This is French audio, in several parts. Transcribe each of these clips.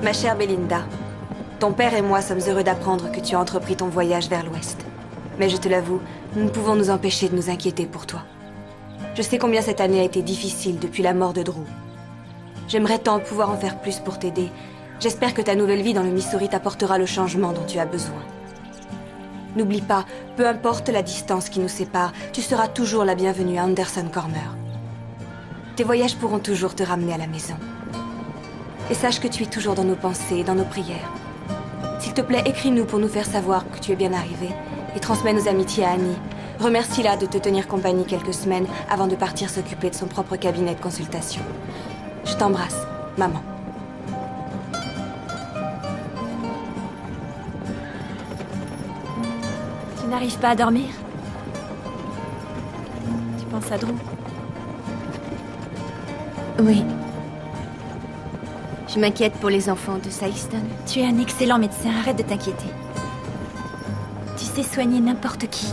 Ma chère Belinda, ton père et moi sommes heureux d'apprendre que tu as entrepris ton voyage vers l'ouest. Mais je te l'avoue, nous ne pouvons nous empêcher de nous inquiéter pour toi. Je sais combien cette année a été difficile depuis la mort de Drew. J'aimerais tant pouvoir en faire plus pour t'aider. J'espère que ta nouvelle vie dans le Missouri t'apportera le changement dont tu as besoin. N'oublie pas, peu importe la distance qui nous sépare, tu seras toujours la bienvenue à Anderson Corner. Tes voyages pourront toujours te ramener à la maison. Et sache que tu es toujours dans nos pensées et dans nos prières. S'il te plaît, écris-nous pour nous faire savoir que tu es bien arrivé et transmets nos amitiés à Annie. Remercie-la de te tenir compagnie quelques semaines avant de partir s'occuper de son propre cabinet de consultation. Je t'embrasse, maman. Tu n'arrives pas à dormir? Tu penses à Drew? Oui. Je m'inquiète pour les enfants de Saïston. Tu es un excellent médecin, arrête de t'inquiéter. Tu sais soigner n'importe qui.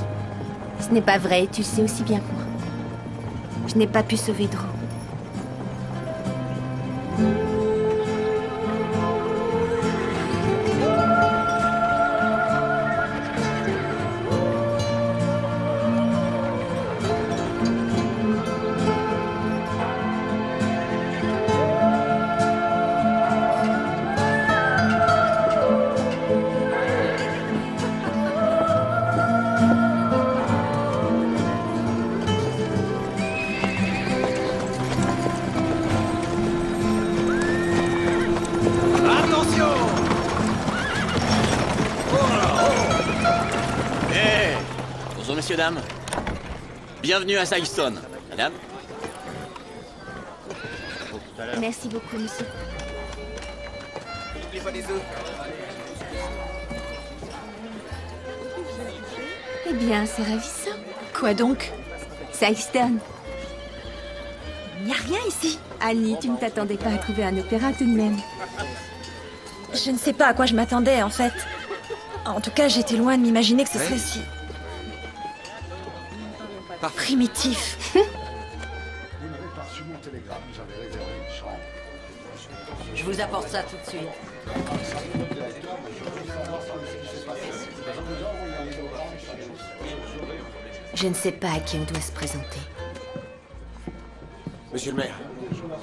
Ce n'est pas vrai, tu le sais aussi bien que moi. Je n'ai pas pu sauver Drew. Messieurs, dames. Bienvenue à Saïston, madame. Merci beaucoup, monsieur. Eh bien, c'est ravissant. Quoi donc? Saïston. Il n'y a rien ici. Annie, tu ne t'attendais pas à trouver un opéra tout de même. Je ne sais pas à quoi je m'attendais, en fait. En tout cas, j'étais loin de m'imaginer que ce serait si... primitif. Je vous apporte ça tout de suite. Je ne sais pas à qui on doit se présenter. Monsieur le maire,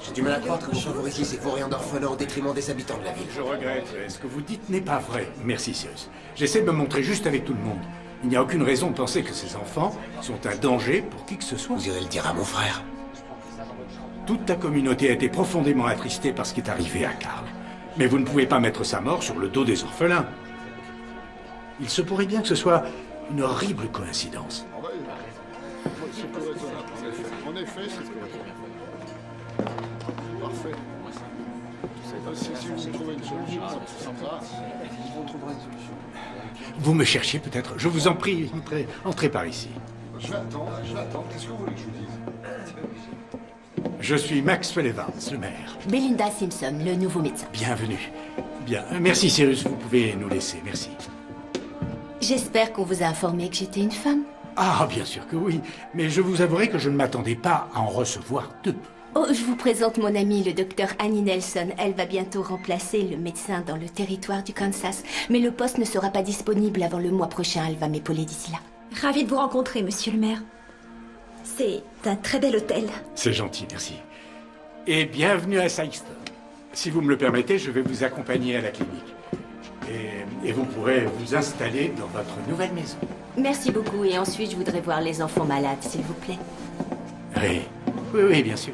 j'ai du mal à croire que vous favorisiez ces vauriens d'orphelins au détriment des habitants de la ville. Je regrette. Ce que vous dites n'est pas vrai. Merci, Cyrus. J'essaie de me montrer juste avec tout le monde. Il n'y a aucune raison de penser que ces enfants sont un danger pour qui que ce soit. Vous irez le dire à mon frère. Toute ta communauté a été profondément attristée par ce qui est arrivé à Carl. Mais vous ne pouvez pas mettre sa mort sur le dos des orphelins. Il se pourrait bien que ce soit une horrible coïncidence. En effet, c'est parfait. Si vous trouvez une solution, ça me va. On trouvera une solution. Vous me cherchiez peut-être? Je vous en prie, entrez par ici. Je vais attendre. Qu'est-ce que vous voulez que je vous dise? Je suis Maxwell Evans, le maire. Belinda Simpson, le nouveau médecin. Bienvenue. Bien. Merci, Cyrus. Vous pouvez nous laisser. Merci. J'espère qu'on vous a informé que j'étais une femme. Ah, bien sûr que oui. Mais je vous avouerai que je ne m'attendais pas à en recevoir deux. Oh, je vous présente mon amie, le docteur Annie Nelson. Elle va bientôt remplacer le médecin dans le territoire du Kansas. Mais le poste ne sera pas disponible avant le mois prochain. Elle va m'épauler d'ici là. Ravie de vous rencontrer, monsieur le maire. C'est un très bel hôtel. C'est gentil, merci. Et bienvenue à Saïston. Si vous me le permettez, je vais vous accompagner à la clinique. Et vous pourrez vous installer dans votre nouvelle maison. Merci beaucoup. Et ensuite, je voudrais voir les enfants malades, s'il vous plaît. Oui, bien sûr.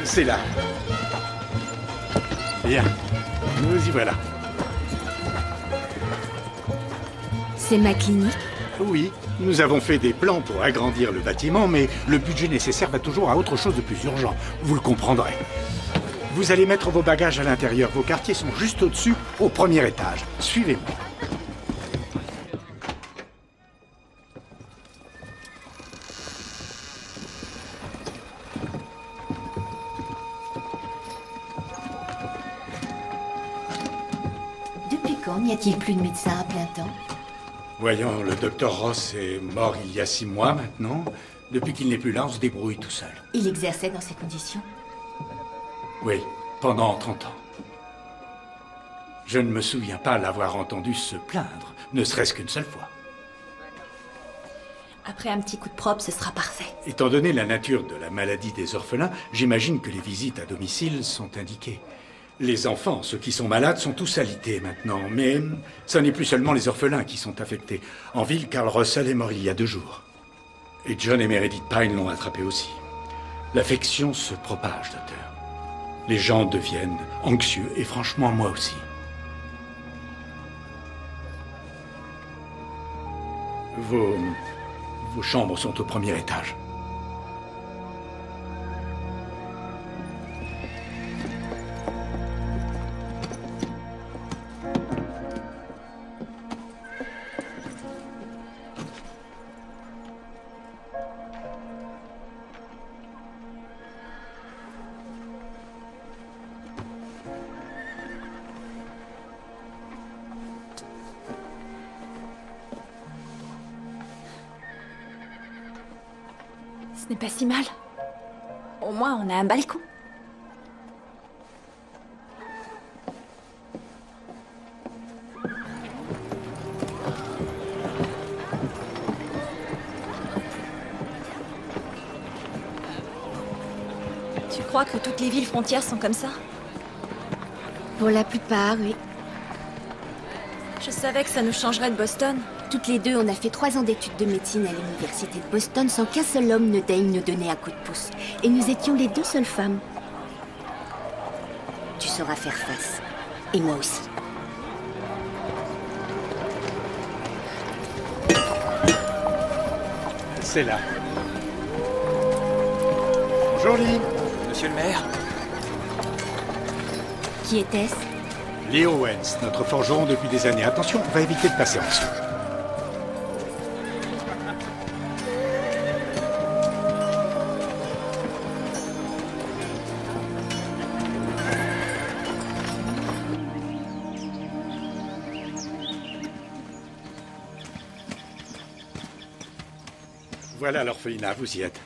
C'est là. Bien. Nous y voilà. C'est ma clinique? Oui. Nous avons fait des plans pour agrandir le bâtiment, mais le budget nécessaire va toujours à autre chose de plus urgent. Vous le comprendrez. Vous allez mettre vos bagages à l'intérieur. Vos quartiers sont juste au-dessus, au premier étage. Suivez-moi. Depuis quand n'y a-t-il plus de médecin à plein temps? Voyons, le docteur Ross est mort il y a 6 mois maintenant. Depuis qu'il n'est plus là, on se débrouille tout seul. Il exerçait dans ces conditions? Oui, pendant 30 ans. Je ne me souviens pas l'avoir entendu se plaindre, ne serait-ce qu'une seule fois. Après un petit coup de propre, ce sera parfait. Étant donné la nature de la maladie des orphelins, j'imagine que les visites à domicile sont indiquées. Les enfants, ceux qui sont malades, sont tous alités maintenant, mais ce n'est plus seulement les orphelins qui sont affectés. En ville, Carl Russell est mort il y a 2 jours. Et John et Meredith Pine l'ont attrapé aussi. L'affection se propage, docteur. Les gens deviennent anxieux, et franchement, moi aussi. Vos chambres sont au 1er étage. Ce n'est pas si mal. Au moins, on a un balcon. Tu crois que toutes les villes frontières sont comme ça? Pour la plupart, oui. Je savais que ça nous changerait de Boston. Toutes les deux, on a fait 3 ans d'études de médecine à l'université de Boston sans qu'un seul homme ne daigne nous donner un coup de pouce. Et nous étions les 2 seules femmes. Tu sauras faire face. Et moi aussi. C'est là. Bonjour, Lee. Monsieur le maire? Qui était-ce? Lee Owens, notre forgeron depuis des années. Attention, on va éviter de passer en dessous. Voilà l'orphelinat, vous y êtes.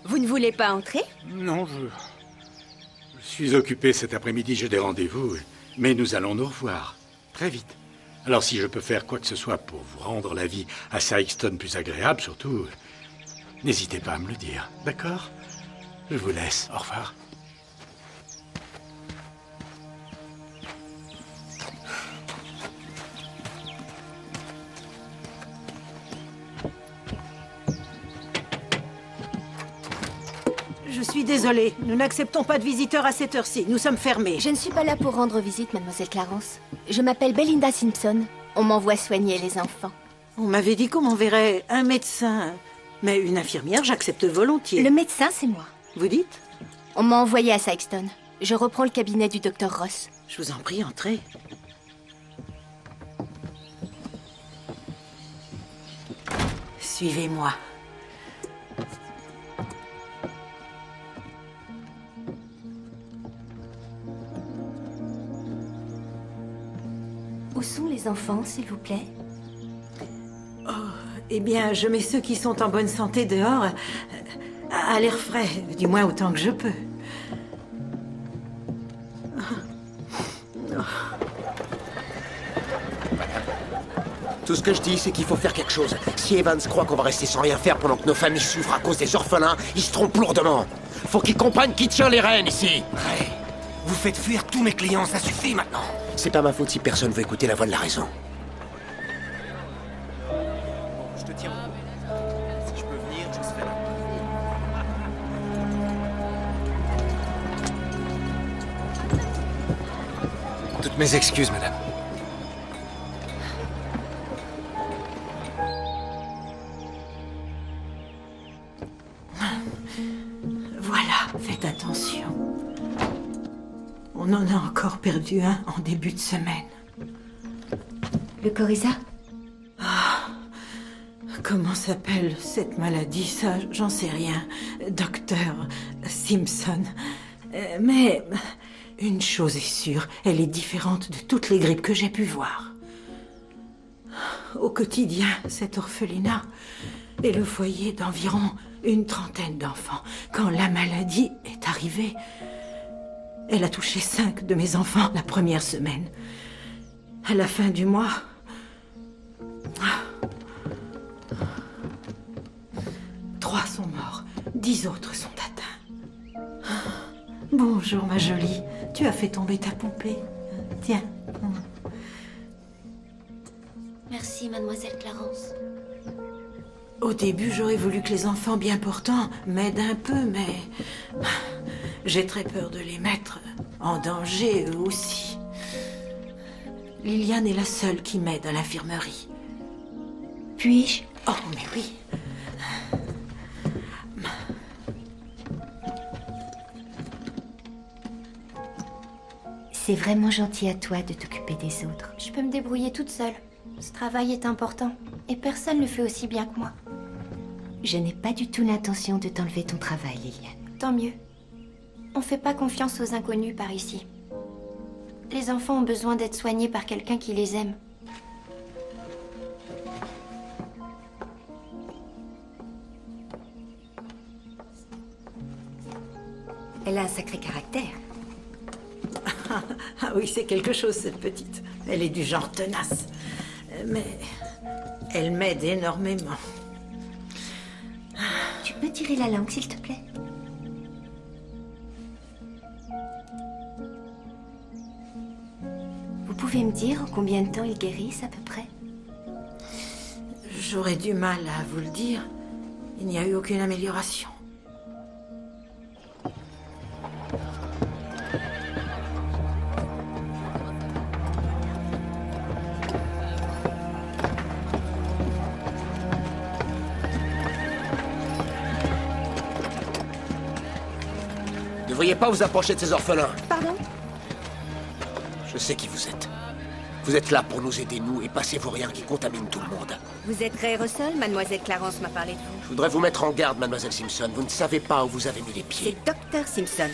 Vous ne voulez pas entrer? Non, je suis occupé cet après-midi, j'ai des rendez-vous, mais nous allons nous revoir, très vite. Alors si je peux faire quoi que ce soit pour vous rendre la vie à Sykeston plus agréable, surtout, n'hésitez pas à me le dire, d'accord? Je vous laisse, au revoir. Je suis désolée, nous n'acceptons pas de visiteurs à cette heure-ci. Nous sommes fermés. Je ne suis pas là pour rendre visite, mademoiselle Clarence. Je m'appelle Belinda Simpson. On m'envoie soigner les enfants. On m'avait dit qu'on m'enverrait un médecin. Mais une infirmière, j'accepte volontiers. Le médecin, c'est moi. Vous dites? On m'a envoyé à Sykeston. Je reprends le cabinet du docteur Ross. Je vous en prie, entrez. Suivez-moi. Où sont les enfants, s'il vous plaît? Oh, eh bien, je mets ceux qui sont en bonne santé dehors, à l'air frais, du moins autant que je peux. Tout ce que je dis, c'est qu'il faut faire quelque chose. Si Evans croit qu'on va rester sans rien faire pendant que nos familles souffrent à cause des orphelins, il se trompe lourdement. Faut qu'il comprenne qui tient les rênes ici. Ouais. Vous faites fuir tous mes clients, ça suffit maintenant. C'est pas ma faute si personne veut écouter la voix de la raison. Je te tiens. Si je peux venir, je serai là. Toutes mes excuses, madame. Voilà, faites attention. On en a encore perdu un en début de semaine. Le coryza? Comment s'appelle cette maladie? Ça, j'en sais rien. Docteur Simpson. Mais une chose est sûre, elle est différente de toutes les grippes que j'ai pu voir. Au quotidien, cet orphelinat est le foyer d'environ une trentaine d'enfants. Quand la maladie est arrivée, elle a touché 5 de mes enfants la première semaine. À la fin du mois, 3 sont morts, 10 autres sont atteints. Bonjour, ma jolie. Tu as fait tomber ta poupée. Tiens. Merci, mademoiselle Clarence. Au début, j'aurais voulu que les enfants bien portants m'aident un peu, mais j'ai très peur de les mettre en danger, eux aussi. Liliane est la seule qui m'aide à l'infirmerie. Puis-je? Oh, mais oui. C'est vraiment gentil à toi de t'occuper des autres. Je peux me débrouiller toute seule. Ce travail est important. Et personne ne le fait aussi bien que moi. Je n'ai pas du tout l'intention de t'enlever ton travail, Liliane. Tant mieux. On fait pas confiance aux inconnus par ici. Les enfants ont besoin d'être soignés par quelqu'un qui les aime. Elle a un sacré caractère. Ah oui, c'est quelque chose, cette petite. Elle est du genre tenace. Mais elle m'aide énormément. Tu peux tirer la langue, s'il te plaît? Vous pouvez me dire en combien de temps ils guérissent, à peu près? J'aurais du mal à vous le dire. Il n'y a eu aucune amélioration. Vous ne devriez pas vous approcher de ces orphelins. Pardon? Je sais qui vous êtes. Vous êtes là pour nous aider, nous, et passez vos riens qui contaminent tout le monde. Vous êtes Ray Russell? Mademoiselle Clarence m'a parlé de vous. Je voudrais vous mettre en garde, mademoiselle Simpson. Vous ne savez pas où vous avez mis les pieds. C'est Dr. Simpson.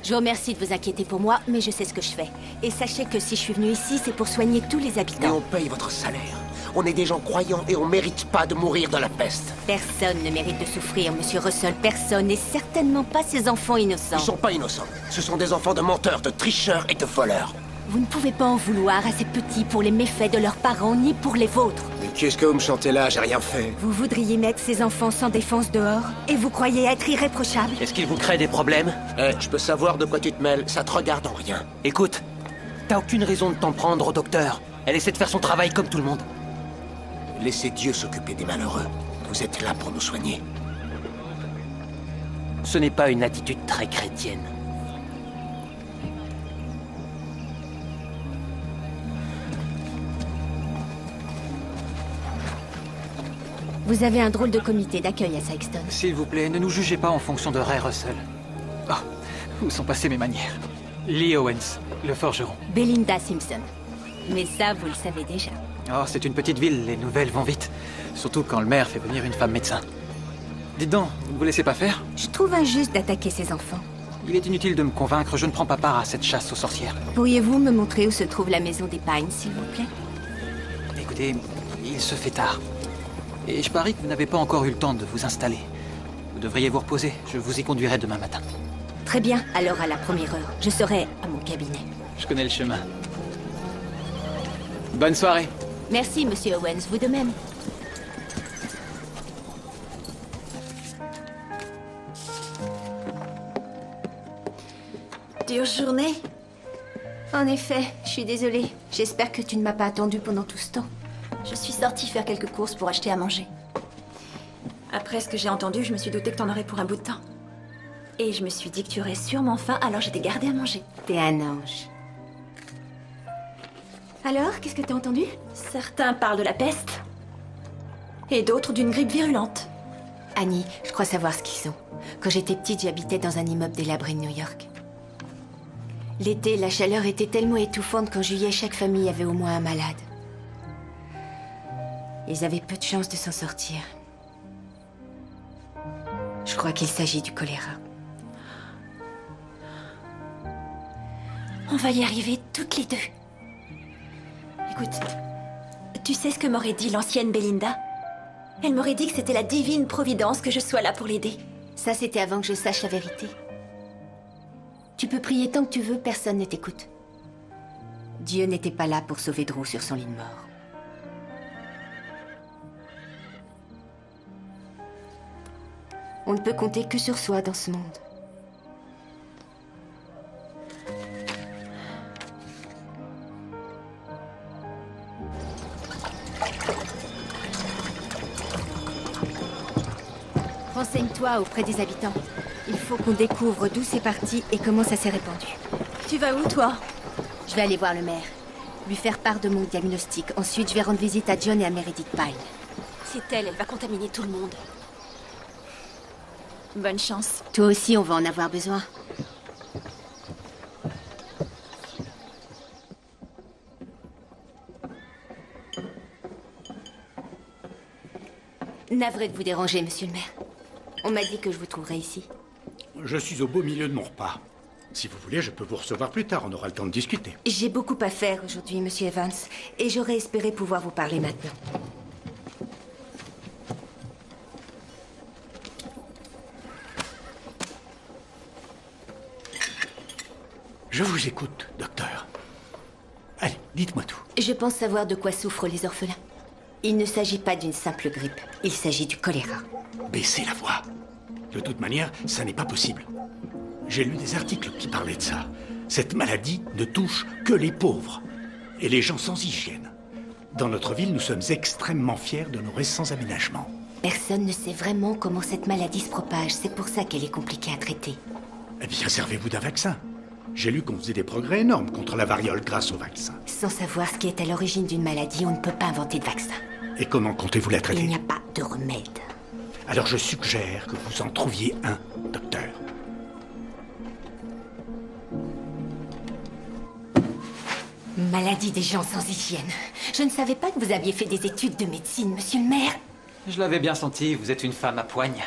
Je vous remercie de vous inquiéter pour moi, mais je sais ce que je fais. Et sachez que si je suis venue ici, c'est pour soigner tous les Mais habitants. on paye votre salaire. On est des gens croyants et on mérite pas de mourir de la peste. Personne ne mérite de souffrir, monsieur Russell. Personne, et certainement pas ces enfants innocents. Ils sont pas innocents. Ce sont des enfants de menteurs, de tricheurs et de voleurs. Vous ne pouvez pas en vouloir à ces petits pour les méfaits de leurs parents, ni pour les vôtres. Mais qu'est-ce que vous me chantez là? J'ai rien fait. Vous voudriez mettre ces enfants sans défense dehors, et vous croyez être irréprochable? Est-ce qu'il vous crée des problèmes? Je peux savoir de quoi tu te mêles. Ça te regarde en rien. Écoute, t'as aucune raison de t'en prendre au docteur. Elle essaie de faire son travail comme tout le monde. Laissez Dieu s'occuper des malheureux. Vous êtes là pour nous soigner. Ce n'est pas une attitude très chrétienne. Vous avez un drôle de comité d'accueil à Sykeston. S'il vous plaît, ne nous jugez pas en fonction de Ray Russell. Ah, où sont passées mes manières? Lee Owens, le forgeron. Belinda Simpson. Mais ça, vous le savez déjà. Oh, c'est une petite ville, les nouvelles vont vite. Surtout quand le maire fait venir une femme médecin. Dites donc, vous ne vous laissez pas faire? Je trouve injuste d'attaquer ces enfants. Il est inutile de me convaincre, je ne prends pas part à cette chasse aux sorcières. Pourriez-vous me montrer où se trouve la maison des Pines, s'il vous plaît? Écoutez, il se fait tard. Et je parie que vous n'avez pas encore eu le temps de vous installer. Vous devriez vous reposer, je vous y conduirai demain matin. Très bien, alors à la première heure, je serai à mon cabinet. Je connais le chemin. Bonne soirée. Merci, monsieur Owens, vous de même. Dure journée? En effet, je suis désolée. J'espère que tu ne m'as pas attendu pendant tout ce temps. Je suis sortie faire quelques courses pour acheter à manger. Après ce que j'ai entendu, je me suis doutée que t'en aurais pour un bout de temps. Et je me suis dit que tu aurais sûrement faim, alors je t'ai gardé à manger. T'es un ange. Alors, qu'est-ce que t'as entendu? Certains parlent de la peste. Et d'autres d'une grippe virulente. Annie, je crois savoir ce qu'ils sont. Quand j'étais petite, j'habitais dans un immeuble délabré de New York. L'été, la chaleur était tellement étouffante qu'en juillet, chaque famille avait au moins un malade. Ils avaient peu de chances de s'en sortir. Je crois qu'il s'agit du choléra. On va y arriver toutes les deux. Écoute, Tu sais ce que m'aurait dit l'ancienne Belinda? Elle m'aurait dit que c'était la divine providence que je sois là pour l'aider. Ça, c'était avant que je sache la vérité. Tu peux prier tant que tu veux, personne ne t'écoute. Dieu n'était pas là pour sauver Drew sur son lit de mort. On ne peut compter que sur soi dans ce monde. Renseigne-toi auprès des habitants. Il faut qu'on découvre d'où c'est parti et comment ça s'est répandu. Tu vas où, toi? Je vais aller voir le maire. Lui faire part de mon diagnostic. Ensuite, je vais rendre visite à John et à Meredith Pine. C'est elle, elle va contaminer tout le monde. Bonne chance. Toi aussi, on va en avoir besoin. Navré de vous déranger, monsieur le maire. On m'a dit que je vous trouverais ici. Je suis au beau milieu de mon repas. Si vous voulez, je peux vous recevoir plus tard. On aura le temps de discuter. J'ai beaucoup à faire aujourd'hui, monsieur Evans. Et j'aurais espéré pouvoir vous parler maintenant. Je vous écoute, docteur. Allez, dites-moi tout. Je pense savoir de quoi souffrent les orphelins. Il ne s'agit pas d'une simple grippe. Il s'agit du choléra. Baissez la voix. De toute manière, ça n'est pas possible. J'ai lu des articles qui parlaient de ça. Cette maladie ne touche que les pauvres et les gens sans hygiène. Dans notre ville, nous sommes extrêmement fiers de nos récents aménagements. Personne ne sait vraiment comment cette maladie se propage. C'est pour ça qu'elle est compliquée à traiter. Eh bien, servez-vous d'un vaccin. J'ai lu qu'on faisait des progrès énormes contre la variole grâce au vaccin. Sans savoir ce qui est à l'origine d'une maladie, on ne peut pas inventer de vaccin. Et comment comptez-vous la traiter? Il n'y a pas de remède. Alors je suggère que vous en trouviez un, docteur. Maladie des gens sans hygiène. Je ne savais pas que vous aviez fait des études de médecine, monsieur le maire. Je l'avais bien senti, vous êtes une femme à poigne.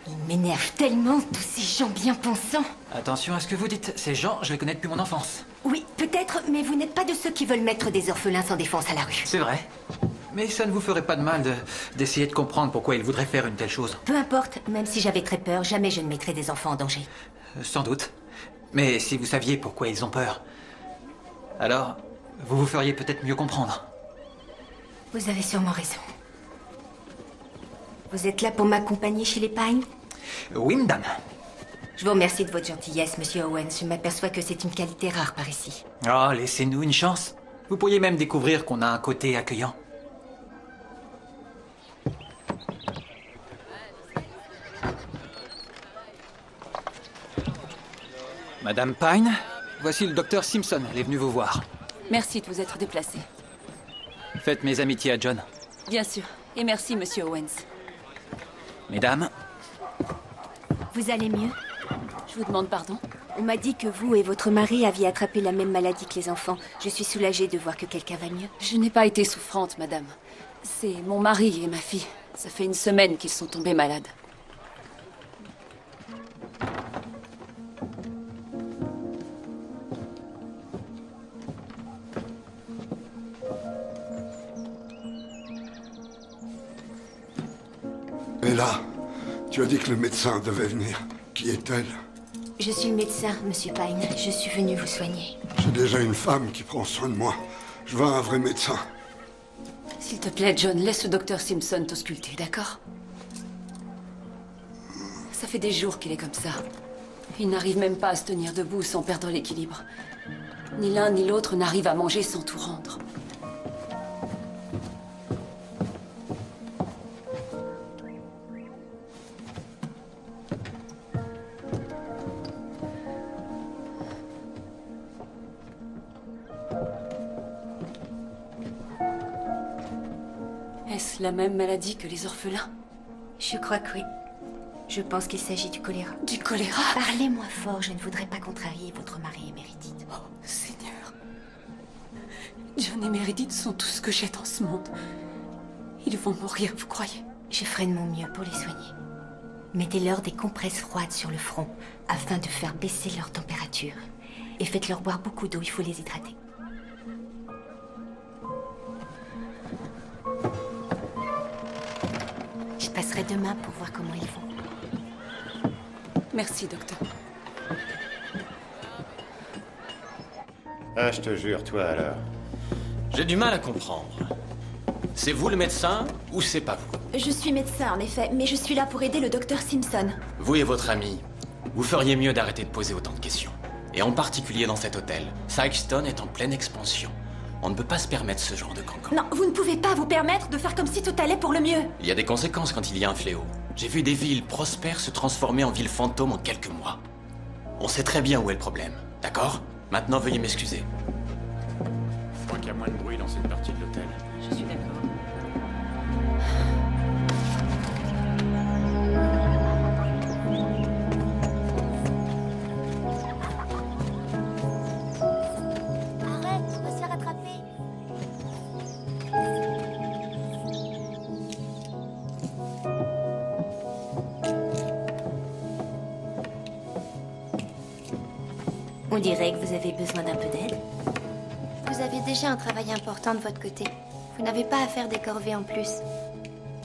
Il m'énerve tellement, tous ces gens bien pensants. Attention à ce que vous dites, ces gens, je les connais depuis mon enfance. Oui, peut-être, mais vous n'êtes pas de ceux qui veulent mettre des orphelins sans défense à la rue. C'est vrai. Mais ça ne vous ferait pas de mal d'essayer de comprendre pourquoi ils voudraient faire une telle chose. Peu importe, même si j'avais très peur, jamais je ne mettrais des enfants en danger. Sans doute. Mais si vous saviez pourquoi ils ont peur, alors vous vous feriez peut-être mieux comprendre. Vous avez sûrement raison. Vous êtes là pour m'accompagner chez les Pine? Oui, madame. Je vous remercie de votre gentillesse, monsieur Owens. Je m'aperçois que c'est une qualité rare par ici. Oh, laissez-nous une chance. Vous pourriez même découvrir qu'on a un côté accueillant. Madame Pine, voici le docteur Simpson. Elle est venue vous voir. Merci de vous être déplacé. Faites mes amitiés à John. Bien sûr. Et merci, monsieur Owens. Mesdames. Vous allez mieux? Je vous demande pardon? On m'a dit que vous et votre mari aviez attrapé la même maladie que les enfants. Je suis soulagée de voir que quelqu'un va mieux. Je n'ai pas été souffrante, madame. C'est mon mari et ma fille. Ça fait une semaine qu'ils sont tombés malades. Et là, tu as dit que le médecin devait venir. Qui est-elle? Je suis le médecin, monsieur Pine. Je suis venu vous soigner. J'ai déjà une femme qui prend soin de moi. Je veux un vrai médecin. S'il te plaît, John, laisse le docteur Simpson t'ausculter, d'accord? Ça fait des jours qu'il est comme ça. Il n'arrive même pas à se tenir debout sans perdre l'équilibre. Ni l'un ni l'autre n'arrive à manger sans tout rendre. Est-ce la même maladie que les orphelins? Je crois que oui. Je pense qu'il s'agit du choléra. Du choléra? Parlez moins fort, je ne voudrais pas contrarier votre mari et Meredith. Oh, Seigneur. John et Meredith sont tout ce que j'ai dans ce monde. Ils vont mourir, vous croyez? Je ferai de mon mieux pour les soigner. Mettez-leur des compresses froides sur le front afin de faire baisser leur température. Et faites-leur boire beaucoup d'eau, il faut les hydrater. passerai demain pour voir comment ils vont. Merci, docteur. Ah, je te jure, toi alors. J'ai du mal à comprendre. C'est vous le médecin ou c'est pas vous? Je suis médecin, en effet, mais je suis là pour aider le docteur Simpson. Vous et votre ami, vous feriez mieux d'arrêter de poser autant de questions. Et en particulier dans cet hôtel. Sykeston est en pleine expansion. On ne peut pas se permettre ce genre de cancan. Non, vous ne pouvez pas vous permettre de faire comme si tout allait pour le mieux. Il y a des conséquences quand il y a un fléau. J'ai vu des villes prospères se transformer en villes fantômes en quelques mois. On sait très bien où est le problème, d'accord? Maintenant, veuillez m'excuser. Je crois qu'il y a moins de bruit dans cette partie de l'hôtel. Je suis d'accord. Arrête, on va se faire attraper. On dirait que vous avez besoin d'un peu d'aide. Vous avez déjà un travail important de votre côté. Vous n'avez pas à faire des corvées en plus.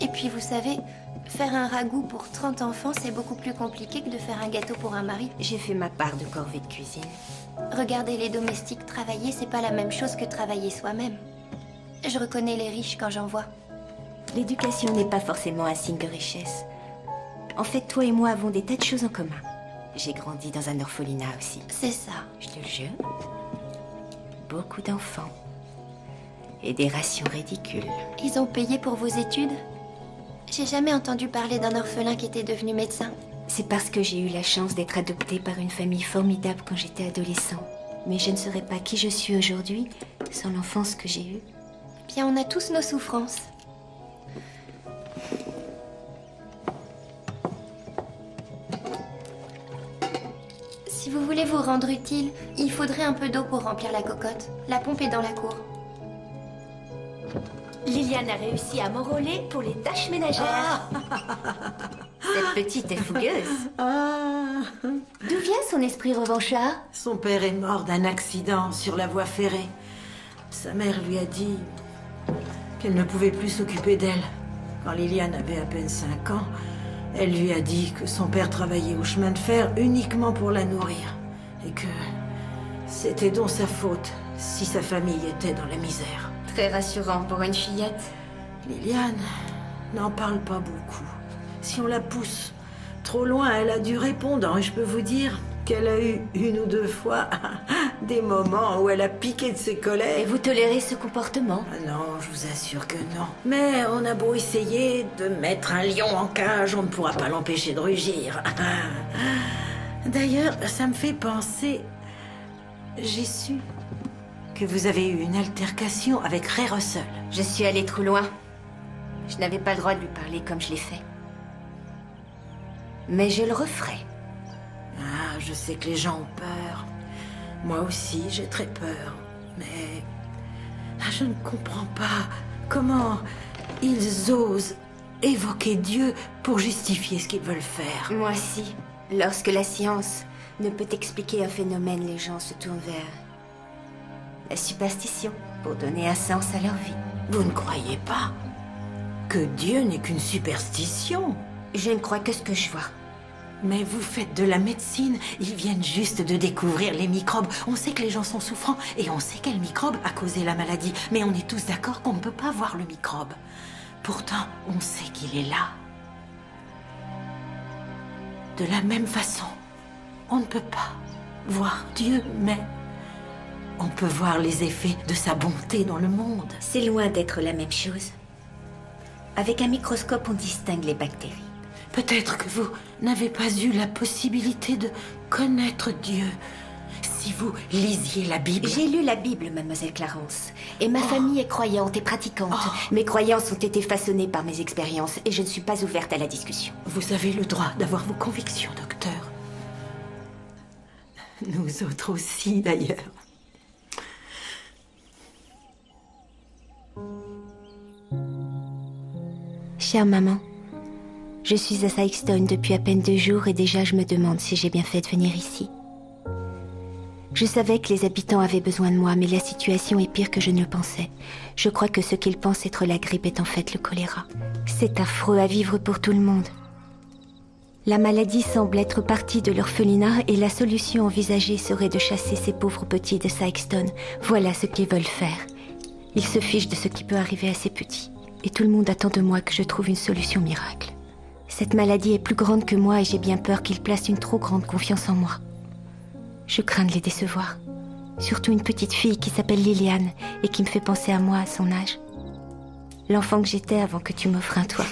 Et puis vous savez, faire un ragoût pour 30 enfants, c'est beaucoup plus compliqué que de faire un gâteau pour un mari. J'ai fait ma part de corvée de cuisine. Regarder les domestiques travailler, c'est pas la même chose que travailler soi-même. Je reconnais les riches quand j'en vois. L'éducation n'est pas forcément un signe de richesse. En fait, toi et moi avons des tas de choses en commun. J'ai grandi dans un orphelinat aussi. C'est ça. Je te le jure. Beaucoup d'enfants. Et des rations ridicules. Ils ont payé pour vos études? J'ai jamais entendu parler d'un orphelin qui était devenu médecin. C'est parce que j'ai eu la chance d'être adoptée par une famille formidable quand j'étais adolescent. Mais je ne serais pas qui je suis aujourd'hui sans l'enfance que j'ai eue. Bien, on a tous nos souffrances. Si vous voulez vous rendre utile, il faudrait un peu d'eau pour remplir la cocotte. La pompe est dans la cour. Liliane a réussi à m'enrôler pour les tâches ménagères. Cette petite est fougueuse. D'où vient son esprit revanchard? Son père est mort d'un accident sur la voie ferrée. Sa mère lui a dit qu'elle ne pouvait plus s'occuper d'elle. Quand Liliane avait à peine 5 ans, elle lui a dit que son père travaillait au chemin de fer uniquement pour la nourrir. Et que c'était donc sa faute si sa famille était dans la misère. Très rassurant pour une fillette. Liliane n'en parle pas beaucoup. Si on la pousse trop loin, elle a du répondant. Et je peux vous dire qu'elle a eu 1 ou 2 fois des moments où elle a piqué de ses collègues. Et vous tolérez ce comportement? Non, je vous assure que non. Mais on a beau essayer de mettre un lion en cage, on ne pourra pas l'empêcher de rugir. D'ailleurs, ça me fait penser... J'ai su que vous avez eu une altercation avec Ray Russell. Je suis allée trop loin. Je n'avais pas le droit de lui parler comme je l'ai fait. Mais je le referai. Ah, je sais que les gens ont peur. Moi aussi, j'ai très peur. Mais... je ne comprends pas comment ils osent évoquer Dieu pour justifier ce qu'ils veulent faire. Moi aussi. Lorsque la science ne peut expliquer un phénomène, les gens se tournent vers la superstition pour donner un sens à leur vie. Vous ne croyez pas que Dieu n'est qu'une superstition? Je ne crois que ce que je vois. Mais vous faites de la médecine, ils viennent juste de découvrir les microbes. On sait que les gens sont souffrants et on sait quel microbe a causé la maladie. Mais on est tous d'accord qu'on ne peut pas voir le microbe. Pourtant, on sait qu'il est là. De la même façon, on ne peut pas voir Dieu, mais on peut voir les effets de sa bonté dans le monde. C'est loin d'être la même chose. Avec un microscope, on distingue les bactéries. Peut-être que vous n'avez pas eu la possibilité de connaître Dieu. Si vous lisiez la Bible... J'ai lu la Bible, mademoiselle Clarence. Et ma famille est croyante et pratiquante. Mes croyances ont été façonnées par mes expériences et je ne suis pas ouverte à la discussion. Vous avez le droit d'avoir vos convictions, docteur. Nous autres aussi, d'ailleurs. Chère maman, je suis à Sykeston depuis à peine 2 jours et déjà je me demande si j'ai bien fait de venir ici. Je savais que les habitants avaient besoin de moi, mais la situation est pire que je ne le pensais. Je crois que ce qu'ils pensent être la grippe est en fait le choléra. C'est affreux à vivre pour tout le monde. La maladie semble être partie de l'orphelinat et la solution envisagée serait de chasser ces pauvres petits de Sykeston. Voilà ce qu'ils veulent faire. Ils se fichent de ce qui peut arriver à ces petits. Et tout le monde attend de moi que je trouve une solution miracle. Cette maladie est plus grande que moi et j'ai bien peur qu'ils placent une trop grande confiance en moi. Je crains de les décevoir. Surtout une petite fille qui s'appelle Liliane et qui me fait penser à moi à son âge. L'enfant que j'étais avant que tu m'offres un toit.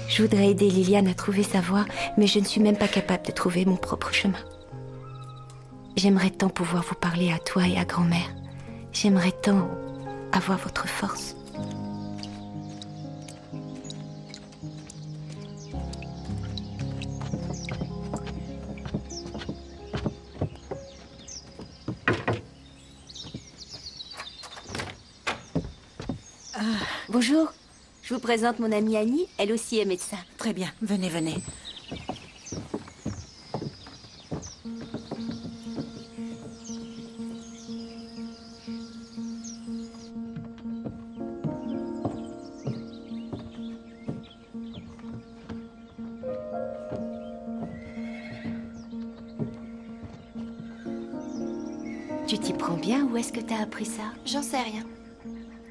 Je voudrais aider Liliane à trouver sa voie, mais je ne suis même pas capable de trouver mon propre chemin. J'aimerais tant pouvoir vous parler à toi et à grand-mère. J'aimerais tant avoir votre force. Bonjour, je vous présente mon amie Annie, elle aussi est médecin. Très bien, venez, venez. Tu t'y prends bien ou est-ce que t'as appris ça? J'en sais rien.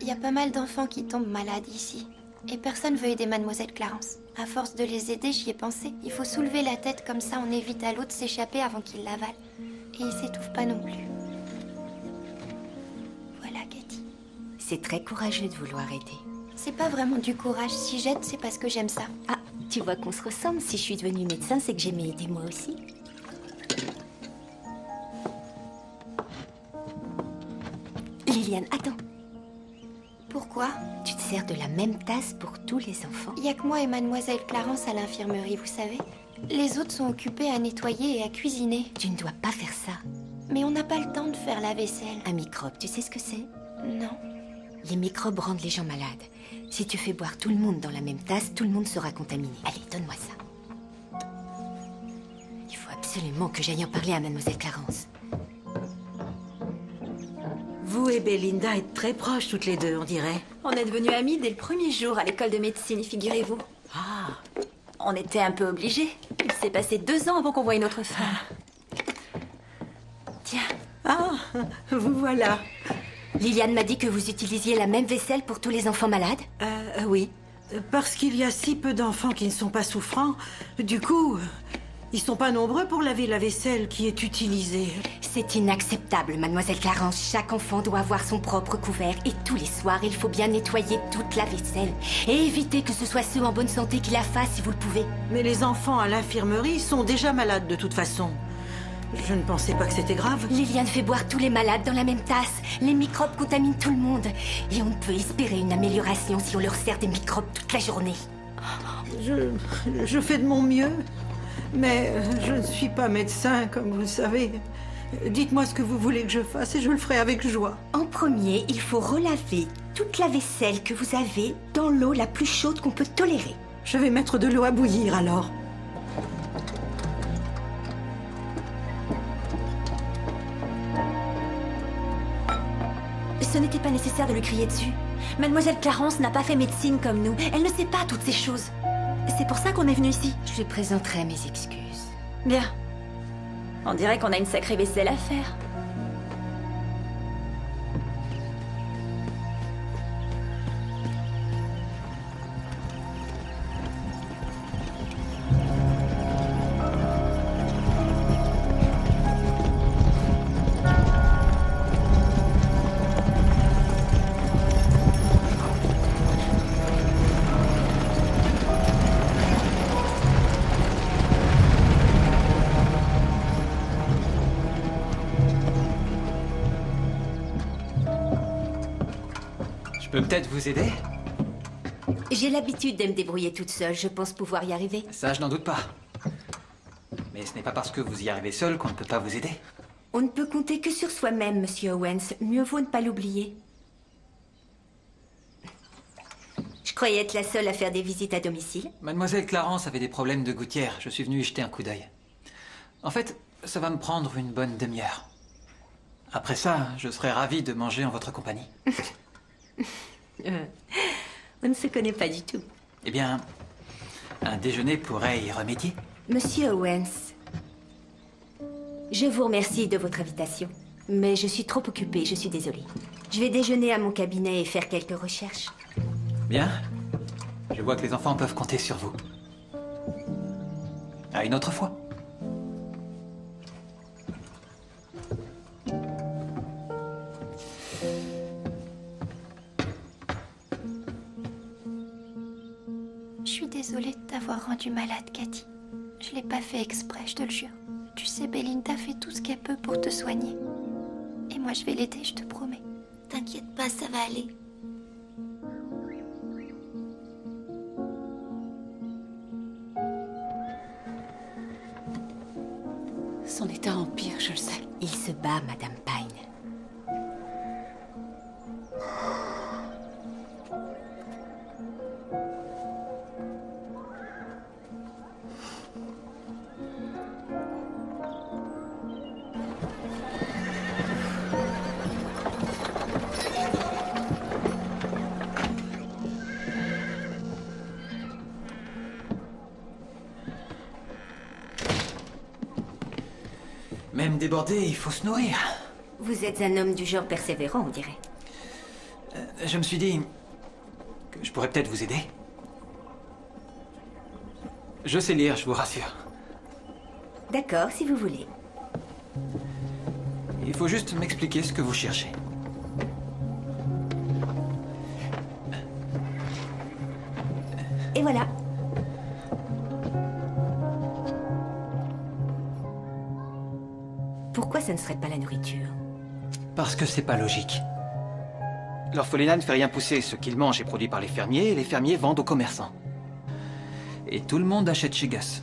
Il y a pas mal d'enfants qui tombent malades ici. Et personne veut aider Mademoiselle Clarence. À force de les aider, j'y ai pensé. Il faut soulever la tête comme ça, on évite à l'autre de s'échapper avant qu'il l'avale. Et il s'étouffe pas non plus. Voilà, Cathy. C'est très courageux de vouloir aider. C'est pas vraiment du courage. Si j'aide, c'est parce que j'aime ça. Ah, tu vois qu'on se ressemble. Si je suis devenue médecin, c'est que j'aimais aider moi aussi. Liliane, attends. Pourquoi? Tu te sers de la même tasse pour tous les enfants? Il y a que moi et Mademoiselle Clarence à l'infirmerie, vous savez. Les autres sont occupés à nettoyer et à cuisiner. Tu ne dois pas faire ça. Mais on n'a pas le temps de faire la vaisselle. Un microbe, tu sais ce que c'est? Non. Les microbes rendent les gens malades. Si tu fais boire tout le monde dans la même tasse, tout le monde sera contaminé. Allez, donne-moi ça. Il faut absolument que j'aille en parler à Mademoiselle Clarence. Vous et Belinda êtes très proches toutes les deux, on dirait. On est devenus amis dès le premier jour à l'école de médecine, figurez-vous. Ah. On était un peu obligés. Il s'est passé 2 ans avant qu'on voie une autre femme. Tiens. Ah, vous voilà. Liliane m'a dit que vous utilisiez la même vaisselle pour tous les enfants malades? Oui. Parce qu'il y a si peu d'enfants qui ne sont pas souffrants. Du coup, ils sont pas nombreux pour laver la vaisselle qui est utilisée. C'est inacceptable, Mademoiselle Clarence. Chaque enfant doit avoir son propre couvert. Et tous les soirs, il faut bien nettoyer toute la vaisselle. Et éviter que ce soit ceux en bonne santé qui la fassent si vous le pouvez. Mais les enfants à l'infirmerie sont déjà malades de toute façon. Je ne pensais pas que c'était grave. Liliane fait boire tous les malades dans la même tasse. Les microbes contaminent tout le monde. Et on ne peut espérer une amélioration si on leur sert des microbes toute la journée. Je fais de mon mieux. Mais je ne suis pas médecin, comme vous le savez. Dites-moi ce que vous voulez que je fasse et je le ferai avec joie. En premier, il faut relaver toute la vaisselle que vous avez dans l'eau la plus chaude qu'on peut tolérer. Je vais mettre de l'eau à bouillir alors. Ce n'était pas nécessaire de lui crier dessus. Mademoiselle Clarence n'a pas fait médecine comme nous. Elle ne sait pas toutes ces choses. C'est pour ça qu'on est venu ici. Je lui présenterai mes excuses. Bien. On dirait qu'on a une sacrée vaisselle à faire. Je peux peut-être vous aider? J'ai l'habitude de me débrouiller toute seule. Je pense pouvoir y arriver. Ça, je n'en doute pas. Mais ce n'est pas parce que vous y arrivez seul qu'on ne peut pas vous aider. On ne peut compter que sur soi-même, Monsieur Owens. Mieux vaut ne pas l'oublier. Je croyais être la seule à faire des visites à domicile. Mademoiselle Clarence avait des problèmes de gouttière. Je suis venu y jeter un coup d'œil. En fait, Ça va me prendre une bonne demi-heure. Après ça, je serai ravi de manger en votre compagnie. On ne se connaît pas du tout. Eh bien, un déjeuner pourrait y remédier. Monsieur Owens, je vous remercie de votre invitation, mais je suis trop occupée, je suis désolée. Je vais déjeuner à mon cabinet et faire quelques recherches. Bien. Je vois que les enfants peuvent compter sur vous. À une autre fois. Je suis désolée de t'avoir rendu malade, Cathy. Je l'ai pas fait exprès, je te le jure. Tu sais, Belinda fait tout ce qu'elle peut pour te soigner. Et moi, je vais l'aider, je te promets. T'inquiète pas, ça va aller. Son état empire, je le sais. Il se bat, Madame Pine. Même débordé, il faut se nourrir. Vous êtes un homme du genre persévérant, on dirait. Je me suis dit que je pourrais peut-être vous aider. Je sais lire, je vous rassure. D'accord, si vous voulez. Il faut juste m'expliquer ce que vous cherchez. Et voilà. Pourquoi ça ne serait pas la nourriture? Parce que c'est pas logique. L'orphelinat ne fait rien pousser. Ce qu'il mange est produit par les fermiers, et les fermiers vendent aux commerçants. Et tout le monde achète chez Gus.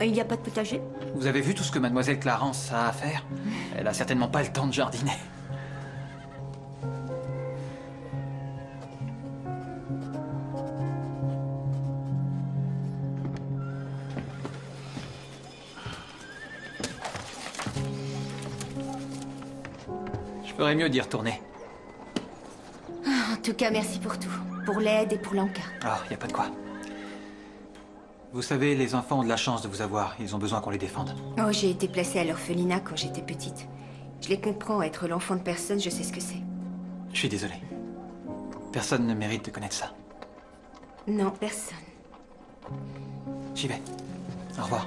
Il n'y a pas de potager? Vous avez vu tout ce que Mademoiselle Clarence a à faire? Elle a certainement pas le temps de jardiner. Je ferais mieux d'y retourner. En tout cas, merci pour tout. Pour l'aide et pour l'encas. Ah, y a pas de quoi. Vous savez, les enfants ont de la chance de vous avoir. Ils ont besoin qu'on les défende. Oh, j'ai été placée à l'orphelinat quand j'étais petite. Je les comprends. Être l'enfant de personne, je sais ce que c'est. Je suis désolé. Personne ne mérite de connaître ça. Non, personne. J'y vais. Au revoir.